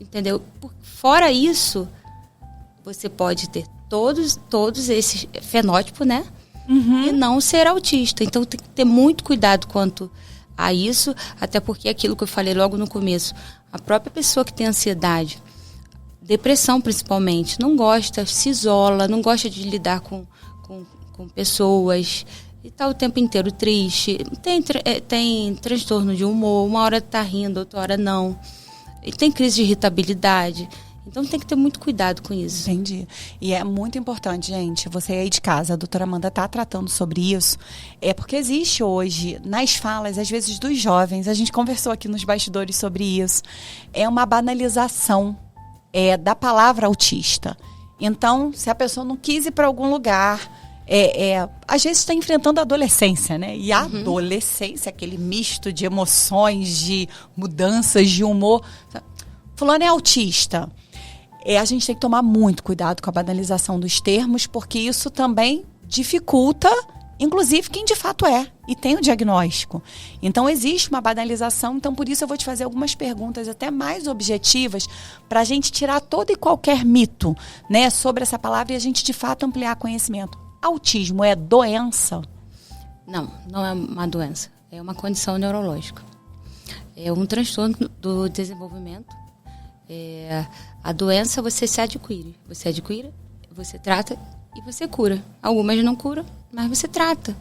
Entendeu? Fora isso, você pode ter todos esses fenótipos, né? E não ser autista. Então tem que ter muito cuidado quanto a isso, até porque aquilo que eu falei logo no começo, a própria pessoa que tem ansiedade, depressão principalmente, não gosta, se isola, não gosta de lidar com pessoas e está o tempo inteiro triste, tem transtorno de humor, uma hora está rindo, outra hora não, e tem crise de irritabilidade. Então tem que ter muito cuidado com isso. Entendi. E é muito importante, gente, você aí de casa, a doutora Amanda está tratando sobre isso, porque existe hoje, nas falas, às vezes dos jovens, a gente conversou aqui nos bastidores sobre isso, é uma banalização da palavra autista. Então, se a pessoa não quis ir para algum lugar, às vezes está enfrentando a adolescência, né? E a adolescência, aquele misto de emoções, de mudanças de humor. Fulano é autista. A gente tem que tomar muito cuidado com a banalização dos termos, porque isso também dificulta, inclusive, quem de fato é e tem o diagnóstico. Então, existe uma banalização. Então, por isso, eu vou te fazer algumas perguntas até mais objetivas para a gente tirar todo e qualquer mito, né, sobre essa palavra e a gente, de fato, ampliar conhecimento. Autismo é doença? Não é uma doença. É uma condição neurológica. É um transtorno do desenvolvimento. A doença você se adquire. Você adquire, você trata e você cura. Algumas não curam, mas você trata.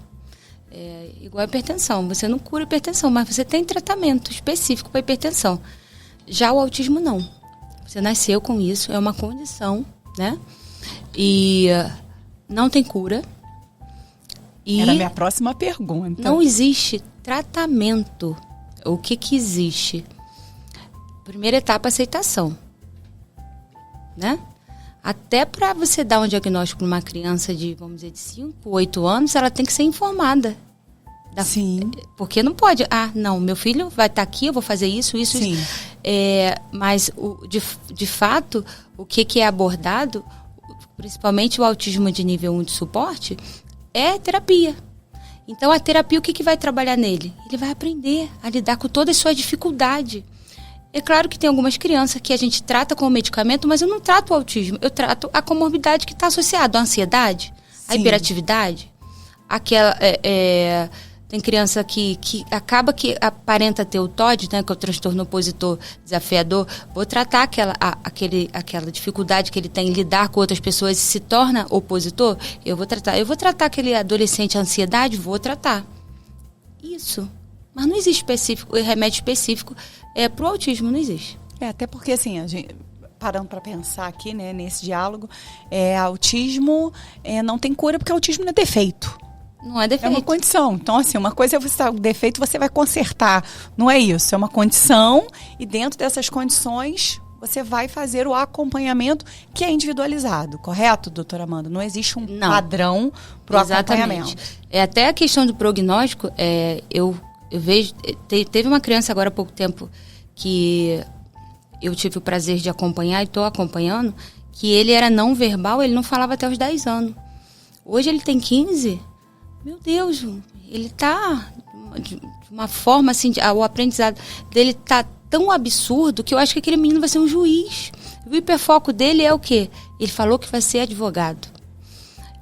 Igual a hipertensão. Você não cura a hipertensão, mas você tem tratamento específico para hipertensão. Já o autismo não. Você nasceu com isso, é uma condição, né? E não tem cura. Era a minha próxima pergunta. Não existe tratamento. O que existe? Primeira etapa, aceitação. Né? Até para você dar um diagnóstico para uma criança de, vamos dizer, de 5, 8 anos, ela tem que ser Informada. Sim. Porque não pode, não, meu filho vai estar aqui, eu vou fazer isso. Sim. Mas, de fato, o que é abordado, principalmente o autismo de nível 1 de suporte, é terapia. Então, a terapia, o que vai trabalhar nele? Ele vai aprender a lidar com toda a sua dificuldade. É claro que tem algumas crianças que a gente trata com medicamento, mas eu não trato o autismo, eu trato a comorbidade que está associada à ansiedade, à hiperatividade. Tem criança que acaba que aparenta ter o TOD, né, que é o transtorno opositor desafiador. Vou tratar aquela dificuldade que ele tem em lidar com outras pessoas e se torna opositor. Eu vou tratar aquele adolescente ansiedade, vou tratar. Isso. Mas não existe remédio específico para o autismo, não existe. Até porque, assim, a gente, parando para pensar aqui, né, nesse diálogo, autismo não tem cura porque autismo não é defeito. Não é defeito. É uma condição. Então, assim, uma coisa é você estar com defeito, você vai consertar. Não é isso. É uma condição e dentro dessas condições você vai fazer o acompanhamento que é individualizado. Correto, doutora Amanda? Não existe um padrão para o acompanhamento. Até a questão do prognóstico, eu vejo... Teve uma criança agora há pouco tempo que eu tive o prazer de acompanhar e estou acompanhando, que ele era não verbal, ele não falava até os 10 anos. Hoje ele tem 15... Meu Deus, ele tá de uma forma assim, o aprendizado dele tá tão absurdo que eu acho que aquele menino vai ser um juiz. O hiperfoco dele é o quê? Ele falou que vai ser advogado.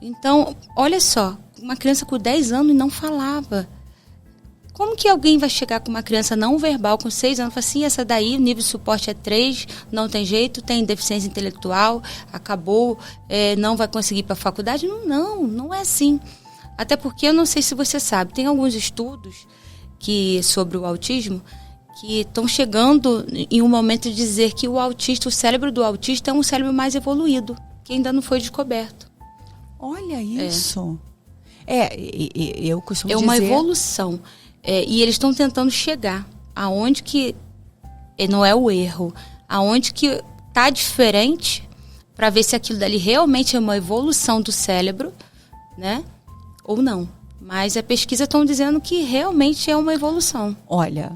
Então, olha só, uma criança com 10 anos e não falava. Como que alguém vai chegar com uma criança não verbal com 6 anos e falar assim, essa daí, o nível de suporte é 3, não tem jeito, tem deficiência intelectual, acabou, não vai conseguir ir para a faculdade? Não é assim. Até porque, eu não sei se você sabe, tem alguns estudos sobre o autismo que estão chegando em um momento de dizer que o cérebro do autista é um cérebro mais evoluído, que ainda não foi descoberto. Olha isso. Eu costumo dizer... É uma evolução. E eles estão tentando chegar aonde que não é o erro, aonde que está diferente, para ver se aquilo dali realmente é uma evolução do cérebro, né? Ou não. Mas a pesquisa estão dizendo que realmente é uma evolução. Olha,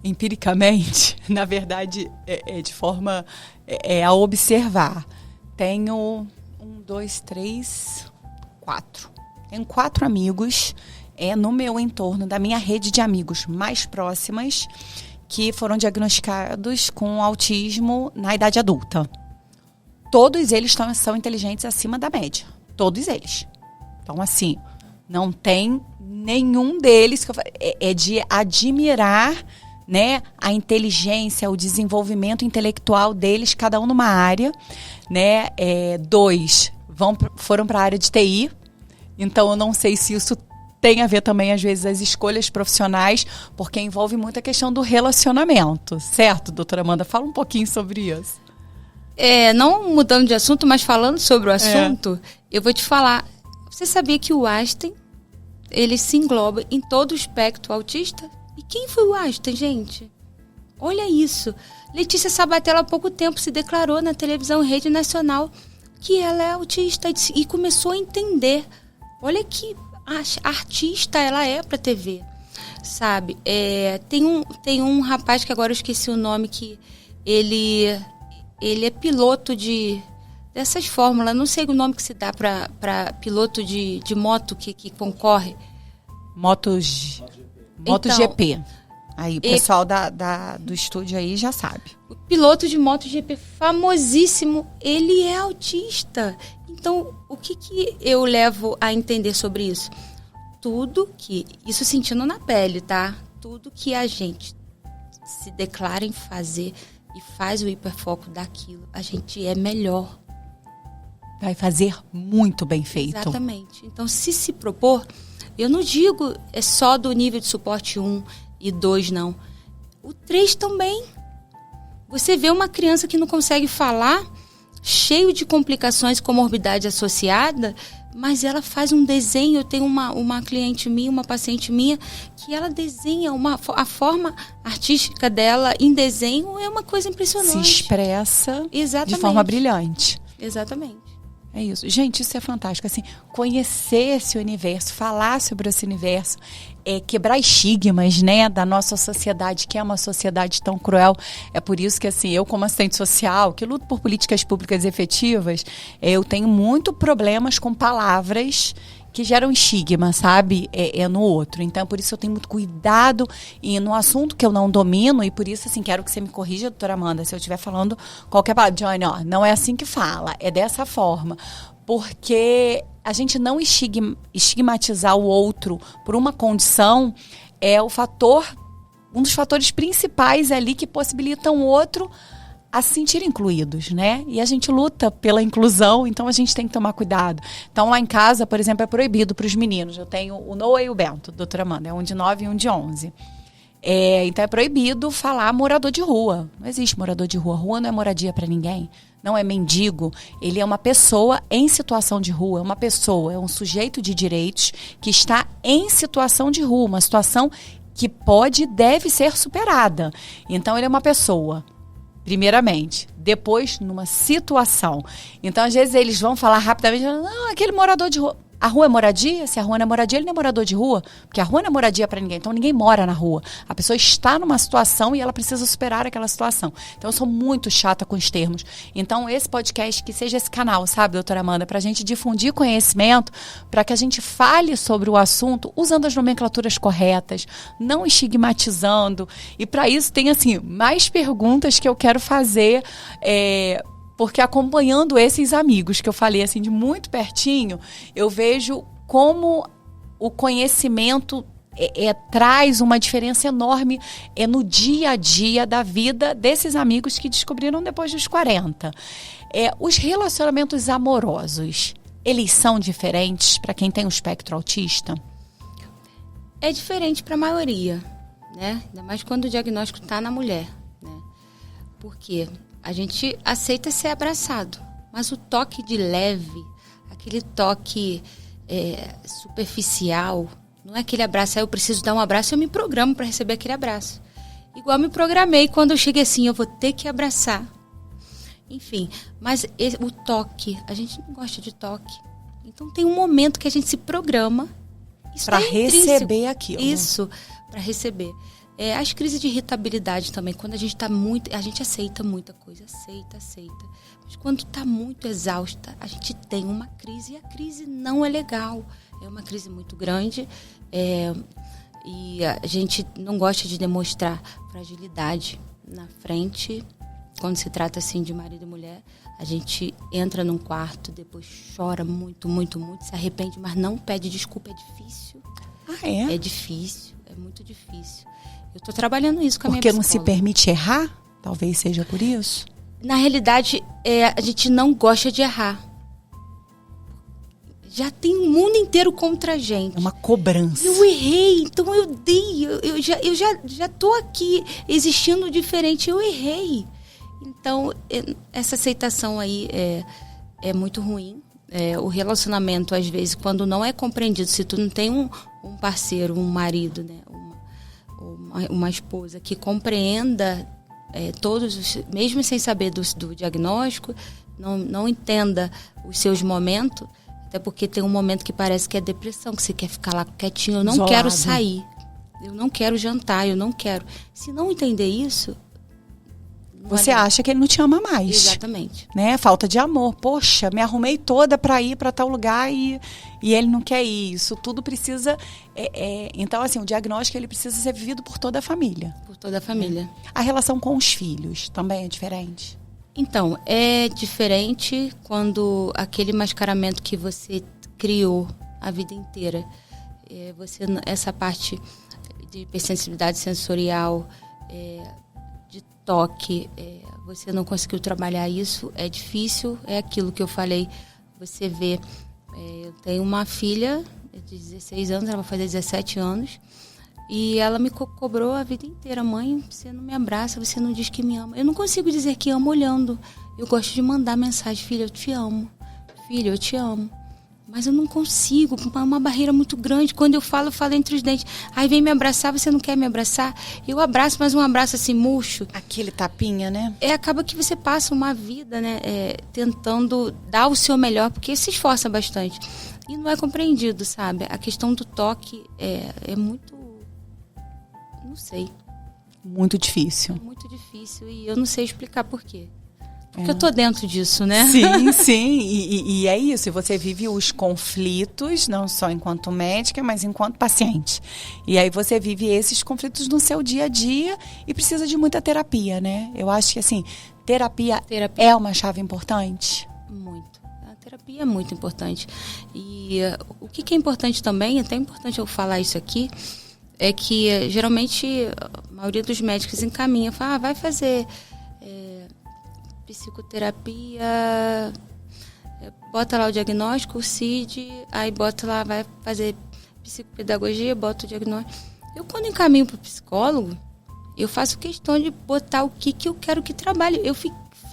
empiricamente, na verdade, de forma a observar. Tenho 4. Tenho 4 amigos no meu entorno, da minha rede de amigos mais próximas, que foram diagnosticados com autismo na idade adulta. Todos eles são inteligentes acima da média. Todos eles. Então, assim, não tem nenhum deles que é de admirar, né, a inteligência, o desenvolvimento intelectual deles, cada um numa área, né? 2 foram para a área de TI. Então, eu não sei se isso tem a ver também, às vezes, as escolhas profissionais, porque envolve muito a questão do relacionamento, certo, doutora Amanda? Fala um pouquinho sobre isso. Não mudando de assunto, mas falando sobre o assunto, eu vou te falar. Você sabia que o Einstein, ele se engloba em todo o espectro autista? E quem foi o Einstein, gente? Olha isso. Letícia Sabatella há pouco tempo se declarou na televisão Rede Nacional que ela é autista e começou a entender. Olha que artista ela é para TV, sabe? Tem um rapaz que agora eu esqueci o nome, que ele é piloto dessas fórmulas, não sei o nome que se dá para piloto de moto que concorre. MotoGP. Aí o pessoal do estúdio aí já sabe. O piloto de MotoGP famosíssimo, ele é autista. Então, o que eu levo a entender sobre isso? Isso sentindo na pele, tá? Tudo que a gente se declara em fazer e faz o hiperfoco daquilo, a gente é melhor. Vai fazer muito bem feito. Exatamente. Então, se propor, eu não digo só do nível de suporte 1 e 2, não. O 3 também. Você vê uma criança que não consegue falar, cheio de complicações, comorbidade associada, mas ela faz um desenho. Eu tenho uma cliente minha, uma paciente minha, que ela desenha a forma artística dela em desenho, é uma coisa impressionante. Se expressa de forma brilhante. Exatamente. É isso. Gente, isso é fantástico. Assim, conhecer esse universo, falar sobre esse universo, quebrar estigmas, né, da nossa sociedade, que é uma sociedade tão cruel. É por isso que, assim, eu como assistente social, que luto por políticas públicas efetivas, eu tenho muito problemas com palavras que geram estigma, sabe? No outro. Então, por isso eu tenho muito cuidado no assunto que eu não domino, e por isso, assim, quero que você me corrija, doutora Amanda, se eu estiver falando qualquer palavra. Johnny, não é assim que fala, é dessa forma. Porque a gente não estigmatizar o outro por uma condição é um dos fatores principais ali que possibilitam o outro a se sentir incluídos, né? E a gente luta pela inclusão, então a gente tem que tomar cuidado. Então lá em casa, por exemplo, é proibido para os meninos. Eu tenho o Noah e o Bento, doutora Amanda, é um de 9 e um de 11. Então é proibido falar morador de rua. Não existe morador de rua. Rua não é moradia para ninguém. Não é mendigo. Ele é uma pessoa em situação de rua. É uma pessoa, é um sujeito de direitos que está em situação de rua. Uma situação que pode e deve ser superada. Então ele é uma pessoa, primeiramente. Depois, numa situação. Então, às vezes, eles vão falar rapidamente, não, aquele morador de rua. A rua é moradia? Se a rua não é moradia, ele não é morador de rua. Porque a rua não é moradia para ninguém. Então, ninguém mora na rua. A pessoa está numa situação e ela precisa superar aquela situação. Então, eu sou muito chata com os termos. Então, esse podcast, que seja esse canal, sabe, doutora Amanda? Para a gente difundir conhecimento, para que a gente fale sobre o assunto usando as nomenclaturas corretas, não estigmatizando. E, para isso, tem, assim, mais perguntas que eu quero fazer, porque acompanhando esses amigos que eu falei assim de muito pertinho, eu vejo como o conhecimento traz uma diferença enorme no dia a dia da vida desses amigos que descobriram depois dos 40. Os relacionamentos amorosos, eles são diferentes para quem tem o espectro autista? É diferente para a maioria, né? Ainda mais quando o diagnóstico está na mulher, né? Por quê? A gente aceita ser abraçado, mas o toque de leve, aquele toque superficial, não é aquele abraço, eu preciso dar um abraço, eu me programo para receber aquele abraço. Igual me programei quando eu cheguei assim, eu vou ter que abraçar. Enfim, mas o toque, a gente não gosta de toque. Então tem um momento que a gente se programa para receber aquilo. Isso, para receber. As crises de irritabilidade também, quando a gente está muito... A gente aceita muita coisa, aceita. Mas quando está muito exausta, a gente tem uma crise e a crise não é legal. É uma crise muito grande e a gente não gosta de demonstrar fragilidade na frente. Quando se trata assim de marido e mulher, a gente entra num quarto, depois chora muito, se arrepende, mas não pede desculpa, é difícil. Ah, é? É difícil, é muito difícil. Eu estou trabalhando isso com a minha psicóloga. psicóloga. Porque não se permite errar? Talvez seja por isso? Na realidade, a gente não gosta de errar. Já tem o mundo inteiro contra a gente. É uma cobrança. Eu errei, então eu dei. Eu já estou aqui existindo diferente, eu errei. Então, essa aceitação aí é muito ruim. O relacionamento, às vezes, quando não é compreendido, se tu não tem um parceiro, um marido, né, uma esposa que compreenda todos, mesmo sem saber do diagnóstico, não entenda os seus momentos, até porque tem um momento que parece que é depressão, que você quer ficar lá quietinho, eu não isolado. Quero sair, eu não quero jantar, eu não quero. Se não entender isso... Você acha que ele não te ama mais. Exatamente. Né? Falta de amor. Poxa, me arrumei toda para ir para tal lugar e ele não quer ir. Isso tudo precisa... Então, assim, o diagnóstico ele precisa ser vivido por toda a família. Por toda a família. A relação com os filhos também é diferente? Então, é diferente quando aquele mascaramento que você criou a vida inteira, essa parte de hipersensibilidade sensorial... de toque, você não conseguiu trabalhar isso, é difícil, é aquilo que eu falei, você vê, eu tenho uma filha de 16 anos, ela vai fazer 17 anos, e ela me cobrou a vida inteira, mãe, você não me abraça, você não diz que me ama. Eu não consigo dizer que amo olhando, eu gosto de mandar mensagem, filha, eu te amo, filha, eu te amo. Mas eu não consigo, uma barreira muito grande. Quando eu falo entre os dentes. Aí vem me abraçar, você não quer me abraçar? Eu abraço, mas um abraço assim, murcho. Aquele tapinha, né? Acaba que você passa uma vida, né? Tentando dar o seu melhor, porque se esforça bastante. E não é compreendido, sabe? A questão do toque é muito... Não sei. Muito difícil. É muito difícil e eu não sei explicar por quê. Porque eu tô dentro disso, né? Sim. E é isso. E você vive os conflitos, não só enquanto médica, mas enquanto paciente. E aí você vive esses conflitos no seu dia a dia e precisa de muita terapia, né? Eu acho que, assim, terapia é uma chave importante. Muito. A terapia é muito importante. E o que é importante também, até importante eu falar isso aqui, é que geralmente a maioria dos médicos encaminha, fala, vai fazer... psicoterapia, bota lá o diagnóstico, o CID, aí bota lá, vai fazer psicopedagogia, bota o diagnóstico. Eu, quando encaminho para o psicólogo, eu faço questão de botar o que eu quero que trabalhe.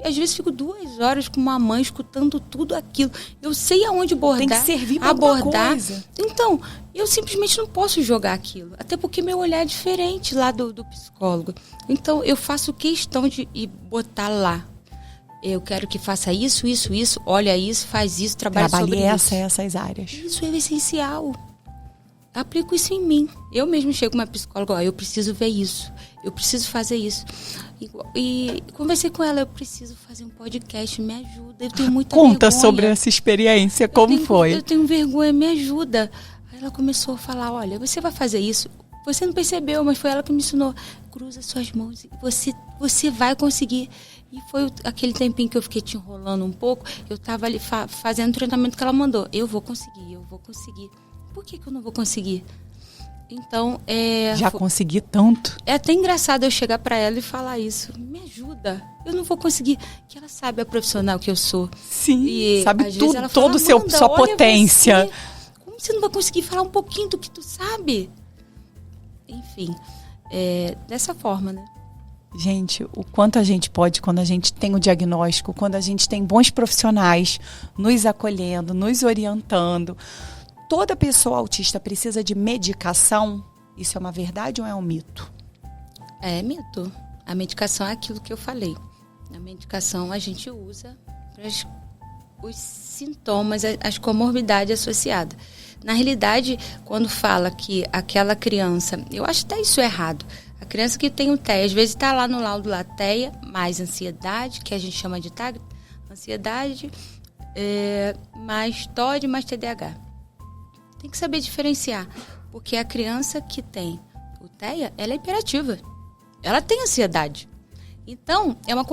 Às vezes fico 2 horas com uma mãe escutando tudo aquilo. Eu sei aonde abordar. Tem que servir para alguma coisa. Então, eu simplesmente não posso jogar aquilo. Até porque meu olhar é diferente lá do psicólogo. Então, eu faço questão de botar lá. Eu quero que faça isso, olha isso, faz isso, trabalhe sobre isso. Essas áreas. Isso é essencial. Aplico isso em mim. Eu mesmo chego com uma psicóloga, eu preciso ver isso, eu preciso fazer isso. E conversei com ela, eu preciso fazer um podcast, me ajuda. Eu tenho muita vergonha. Conta sobre essa experiência, como foi? Eu tenho vergonha, me ajuda. Aí ela começou a falar, olha, você vai fazer isso. Você não percebeu, mas foi ela que me ensinou. Cruza suas mãos e você vai conseguir. E foi aquele tempinho que eu fiquei te enrolando um pouco. Eu estava ali fazendo o treinamento que ela mandou. Eu vou conseguir. Por que eu não vou conseguir? Então, já consegui tanto. É até engraçado eu chegar para ela e falar isso. Me ajuda. Eu não vou conseguir. Que ela sabe a profissional que eu sou. Sim, e, sabe tudo, toda sua potência. Como você não vai conseguir falar um pouquinho do que tu sabe? Enfim, dessa forma, né? Gente, o quanto a gente pode quando a gente tem o diagnóstico, quando a gente tem bons profissionais nos acolhendo, nos orientando. Toda pessoa autista precisa de medicação? Isso é uma verdade ou é um mito? É mito. A medicação é aquilo que eu falei. A medicação a gente usa para os sintomas, as comorbidades associadas. Na realidade, quando fala que aquela criança... Eu acho até isso errado. A criança que tem o TEA, às vezes está lá no laudo lá, TEA, mais ansiedade, que a gente chama de TAG, ansiedade, mais TOD, mais TDAH. Tem que saber diferenciar, porque a criança que tem o TEA, ela é hiperativa. Ela tem ansiedade. Então, é uma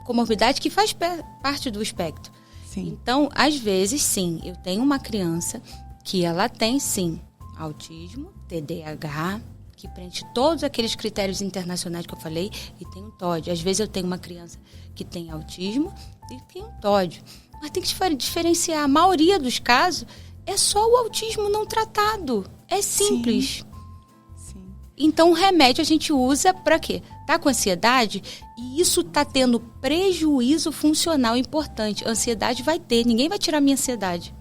comorbidade que faz parte do espectro. Sim. Então, às vezes, sim, eu tenho uma criança que ela tem, sim, autismo, TDAH, que preenche todos aqueles critérios internacionais que eu falei, e tem um TOD. Às vezes eu tenho uma criança que tem autismo e tem um TOD. Mas tem que diferenciar. A maioria dos casos é só o autismo não tratado. É simples. Sim. Então, o remédio a gente usa para quê? Tá com ansiedade e isso tá tendo prejuízo funcional importante. Ansiedade vai ter, ninguém vai tirar minha ansiedade.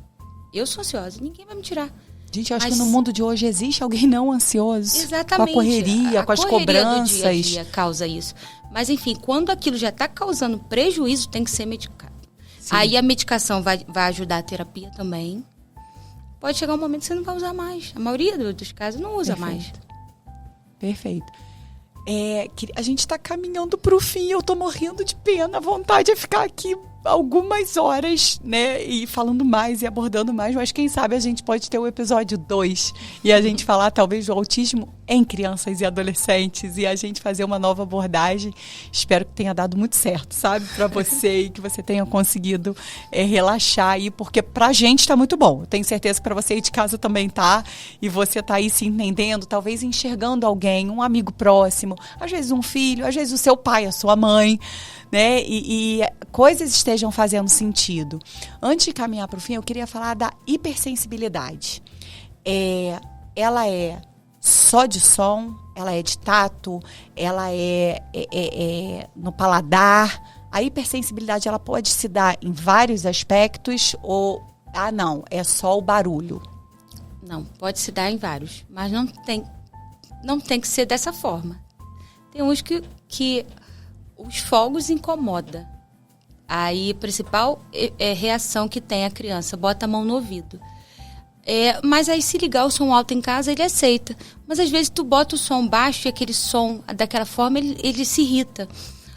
Eu sou ansiosa, ninguém vai me tirar. Gente, eu acho que no mundo de hoje existe alguém não ansioso. Exatamente. Com a correria, com as cobranças. Do dia a dia causa isso. Mas, enfim, quando aquilo já está causando prejuízo, tem que ser medicado. Sim. Aí a medicação vai ajudar a terapia também. Pode chegar um momento que você não vai usar mais. A maioria dos casos não usa mais. Perfeito. A gente está caminhando para o fim, eu estou morrendo de pena, a vontade é ficar aqui algumas horas, né, e falando mais e abordando mais, mas quem sabe a gente pode ter o episódio 2 e a gente falar talvez do autismo em crianças e adolescentes e a gente fazer uma nova abordagem. Espero que tenha dado muito certo, sabe, para você e que você tenha conseguido relaxar aí, porque pra gente tá muito bom. Eu tenho certeza que para você aí de casa também tá, e você tá aí se entendendo, talvez enxergando alguém, um amigo próximo, às vezes um filho, às vezes o seu pai, a sua mãe, né? E coisas estejam fazendo sentido. Antes de caminhar para o fim, eu queria falar da hipersensibilidade. Ela é só de som, ela é de tato, ela é no paladar. A hipersensibilidade ela pode se dar em vários aspectos ou, não, é só o barulho? Não, pode se dar em vários, mas não tem que ser dessa forma. Tem uns que os fogos incomodam. Aí, a principal reação que tem a criança, bota a mão no ouvido. Mas aí, se ligar o som alto em casa, ele aceita. Mas, às vezes, tu bota o som baixo e aquele som, daquela forma, ele se irrita.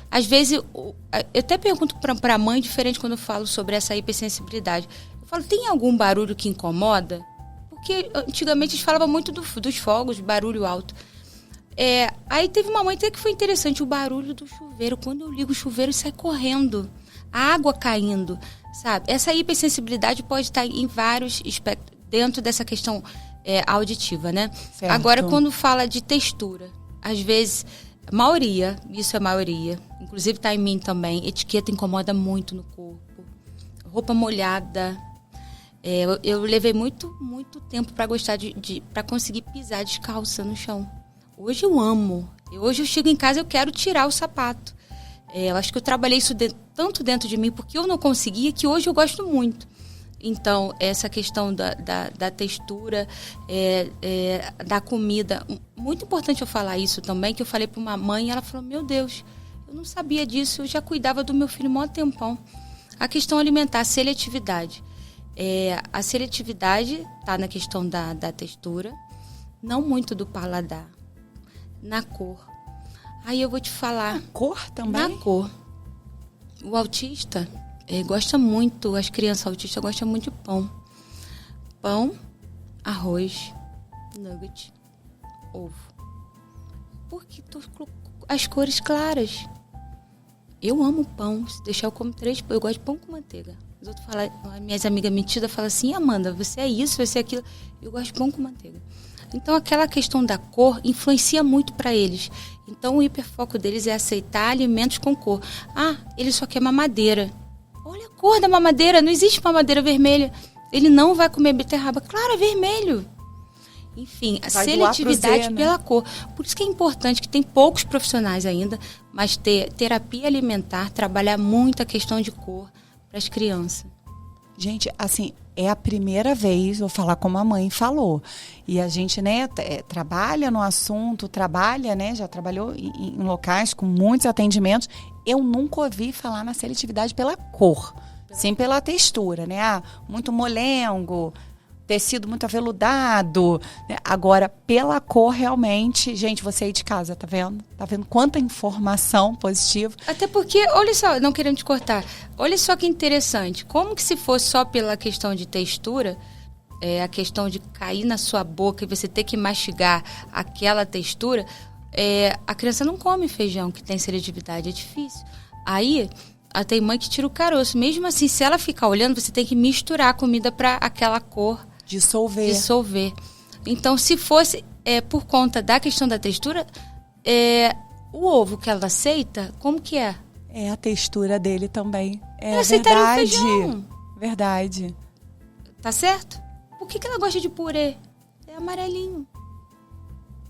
Às vezes, eu até pergunto para a mãe, diferente quando eu falo sobre essa hipersensibilidade. Eu falo, tem algum barulho que incomoda? Porque, antigamente, a gente falava muito dos fogos, barulho alto. Aí teve uma mãe até que foi interessante, o barulho do chuveiro. Quando eu ligo o chuveiro, sai correndo. A água caindo, sabe? Essa hipersensibilidade pode estar em vários aspectos, dentro dessa questão auditiva, né? Certo. Agora, quando fala de textura, às vezes Maioria, isso é maioria. Inclusive tá em mim também. Etiqueta incomoda muito no corpo. Roupa molhada. Eu levei muito tempo para gostar para conseguir pisar descalça no chão. Hoje eu amo. Hoje eu chego em casa e eu quero tirar o sapato. Eu acho que eu trabalhei isso tanto dentro de mim porque eu não conseguia, que hoje eu gosto muito. Então, essa questão da textura, da comida. Muito importante eu falar isso também, que eu falei para uma mãe e ela falou, meu Deus, eu não sabia disso, eu já cuidava do meu filho há um tempão. A questão alimentar, a seletividade. A seletividade está na questão da textura, não muito do paladar, na cor. Aí eu vou te falar... Na cor também? Na cor. O autista... gosta muito, as crianças autistas gostam muito de pão. Pão, arroz, nugget, ovo. Porque as cores claras. Eu amo pão, se deixar eu como 3 pães. Eu gosto de pão com manteiga. Os outros falam, minhas amigas metidas falam assim, Amanda, você é isso, você é aquilo. Eu gosto de pão com manteiga. Então aquela questão da cor influencia muito para eles. Então o hiperfoco deles é aceitar alimentos com cor. Ele só quer mamadeira. Olha a cor da mamadeira, não existe mamadeira vermelha. Ele não vai comer beterraba. Claro, é vermelho. Enfim, a seletividade pela cor. Por isso que é importante, que tem poucos profissionais ainda, mas ter terapia alimentar, trabalhar muito a questão de cor para as crianças. Gente, assim, é a primeira vez, vou falar como a mãe falou. E a gente, né, trabalha no assunto, já trabalhou em locais com muitos atendimentos. Eu nunca ouvi falar na seletividade pela cor, sim pela textura, né? Muito molengo, tecido muito aveludado, né? Agora, pela cor, realmente, gente, você aí de casa, tá vendo? Tá vendo quanta informação positiva? Até porque, olha só, não querendo te cortar, olha só que interessante, como que se fosse só pela questão de textura, a questão de cair na sua boca e você ter que mastigar aquela textura, a criança não come feijão que tem seletividade, é difícil. Aí, tem mãe que tira o caroço. Mesmo assim, se ela ficar olhando, você tem que misturar a comida para aquela cor dissolver. Então, se fosse por conta da questão da textura, o ovo que ela aceita, como que é? É a textura dele também. Ela aceitaria o feijão. Verdade. Tá certo? Por que ela gosta de purê? É amarelinho.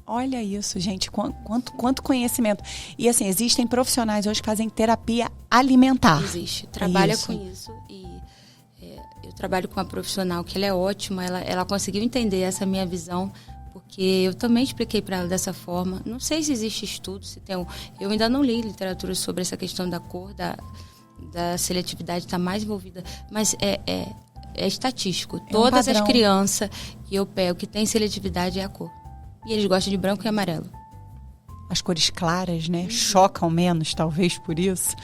Olha isso, gente, quanto conhecimento. E assim, existem profissionais hoje que fazem terapia alimentar. Existe, trabalha com isso. E eu trabalho com uma profissional que ela é ótima, ela conseguiu entender essa minha visão, porque eu também expliquei para ela dessa forma. Não sei se existe estudo, se tem eu ainda não li literatura sobre essa questão da cor, da seletividade, está mais envolvida, mas é estatístico. Todas as crianças que eu pego que tem seletividade é a cor. E eles gostam de branco e amarelo. As cores claras, né? Chocam menos, talvez por isso,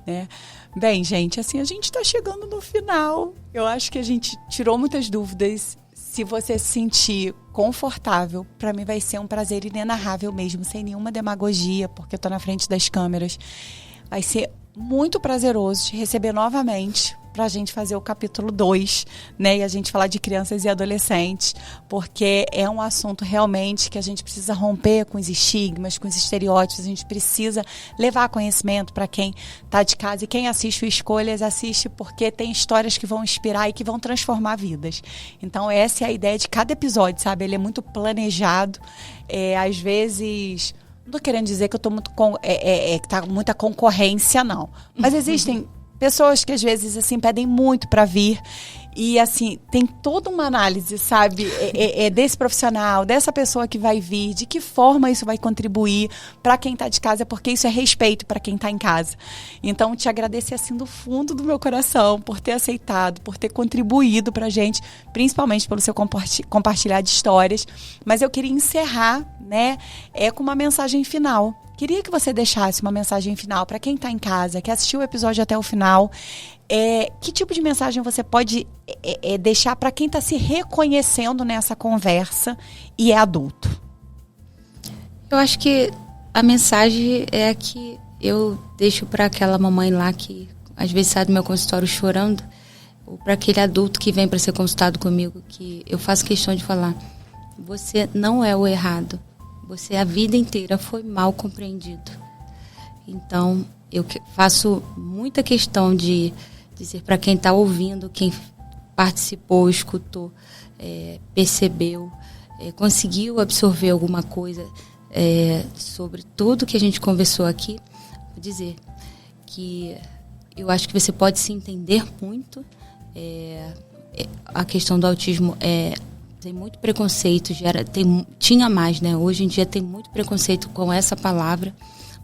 né? Bem, gente, assim, a gente está chegando no final. Eu acho que a gente tirou muitas dúvidas. Se você se sentir confortável, para mim vai ser um prazer inenarrável mesmo, sem nenhuma demagogia, porque eu estou na frente das câmeras. Vai ser muito prazeroso te receber novamente para a gente fazer o capítulo 2, né? E a gente falar de crianças e adolescentes, porque é um assunto realmente que a gente precisa romper com os estigmas, com os estereótipos, a gente precisa levar conhecimento para quem está de casa, e quem assiste o Escolhas, assiste porque tem histórias que vão inspirar e que vão transformar vidas. Então essa é a ideia de cada episódio, sabe? Ele é muito planejado, às vezes... Não estou querendo dizer que eu estou muito que tá muita concorrência, não. Mas existem pessoas que às vezes assim pedem muito para vir e assim tem toda uma análise, sabe, desse profissional, dessa pessoa que vai vir, de que forma isso vai contribuir para quem está de casa, porque isso é respeito para quem está em casa. Então te agradecer assim do fundo do meu coração por ter aceitado, por ter contribuído para a gente, principalmente pelo seu compartilhar de histórias. Mas eu queria encerrar, né, com uma mensagem final. Queria que você deixasse uma mensagem final para quem está em casa, que assistiu o episódio até o final. Que tipo de mensagem você pode deixar para quem está se reconhecendo nessa conversa e é adulto? Eu acho que a mensagem é a que eu deixo para aquela mamãe lá que às vezes sai do meu consultório chorando, ou para aquele adulto que vem para ser consultado comigo, que eu faço questão de falar: você não é o errado. você a vida inteira foi mal compreendido. Então, eu faço muita questão de dizer para quem está ouvindo, quem participou, escutou, percebeu, conseguiu absorver alguma coisa sobre tudo que a gente conversou aqui, vou dizer que eu acho que você pode se entender muito. A questão do autismo tem muito preconceito, tinha mais, né? Hoje em dia tem muito preconceito com essa palavra,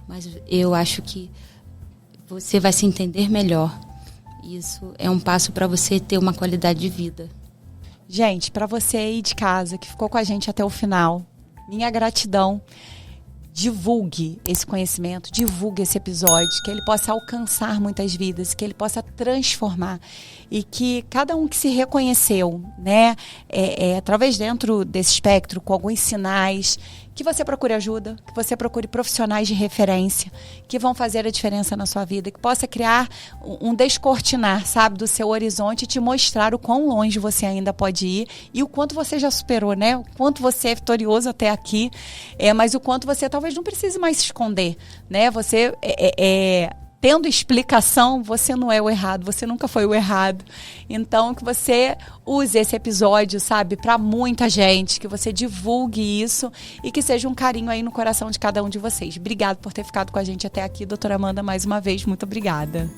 mas eu acho que você vai se entender melhor. Isso é um passo para você ter uma qualidade de vida. Gente, para você aí de casa que ficou com a gente até o final, minha gratidão. Divulgue esse conhecimento, divulgue esse episódio, que ele possa alcançar muitas vidas, que ele possa transformar e que cada um que se reconheceu, né, através dentro desse espectro, com alguns sinais, que você procure ajuda, que você procure profissionais de referência que vão fazer a diferença na sua vida, que possa criar um descortinar, sabe, do seu horizonte e te mostrar o quão longe você ainda pode ir e o quanto você já superou, né? O quanto você é vitorioso até aqui, mas o quanto você talvez não precise mais se esconder, né? Você tendo explicação, você não é o errado, você nunca foi o errado. Então, que você use esse episódio, sabe, para muita gente, que você divulgue isso e que seja um carinho aí no coração de cada um de vocês. Obrigada por ter ficado com a gente até aqui, doutora Amanda, mais uma vez, muito obrigada.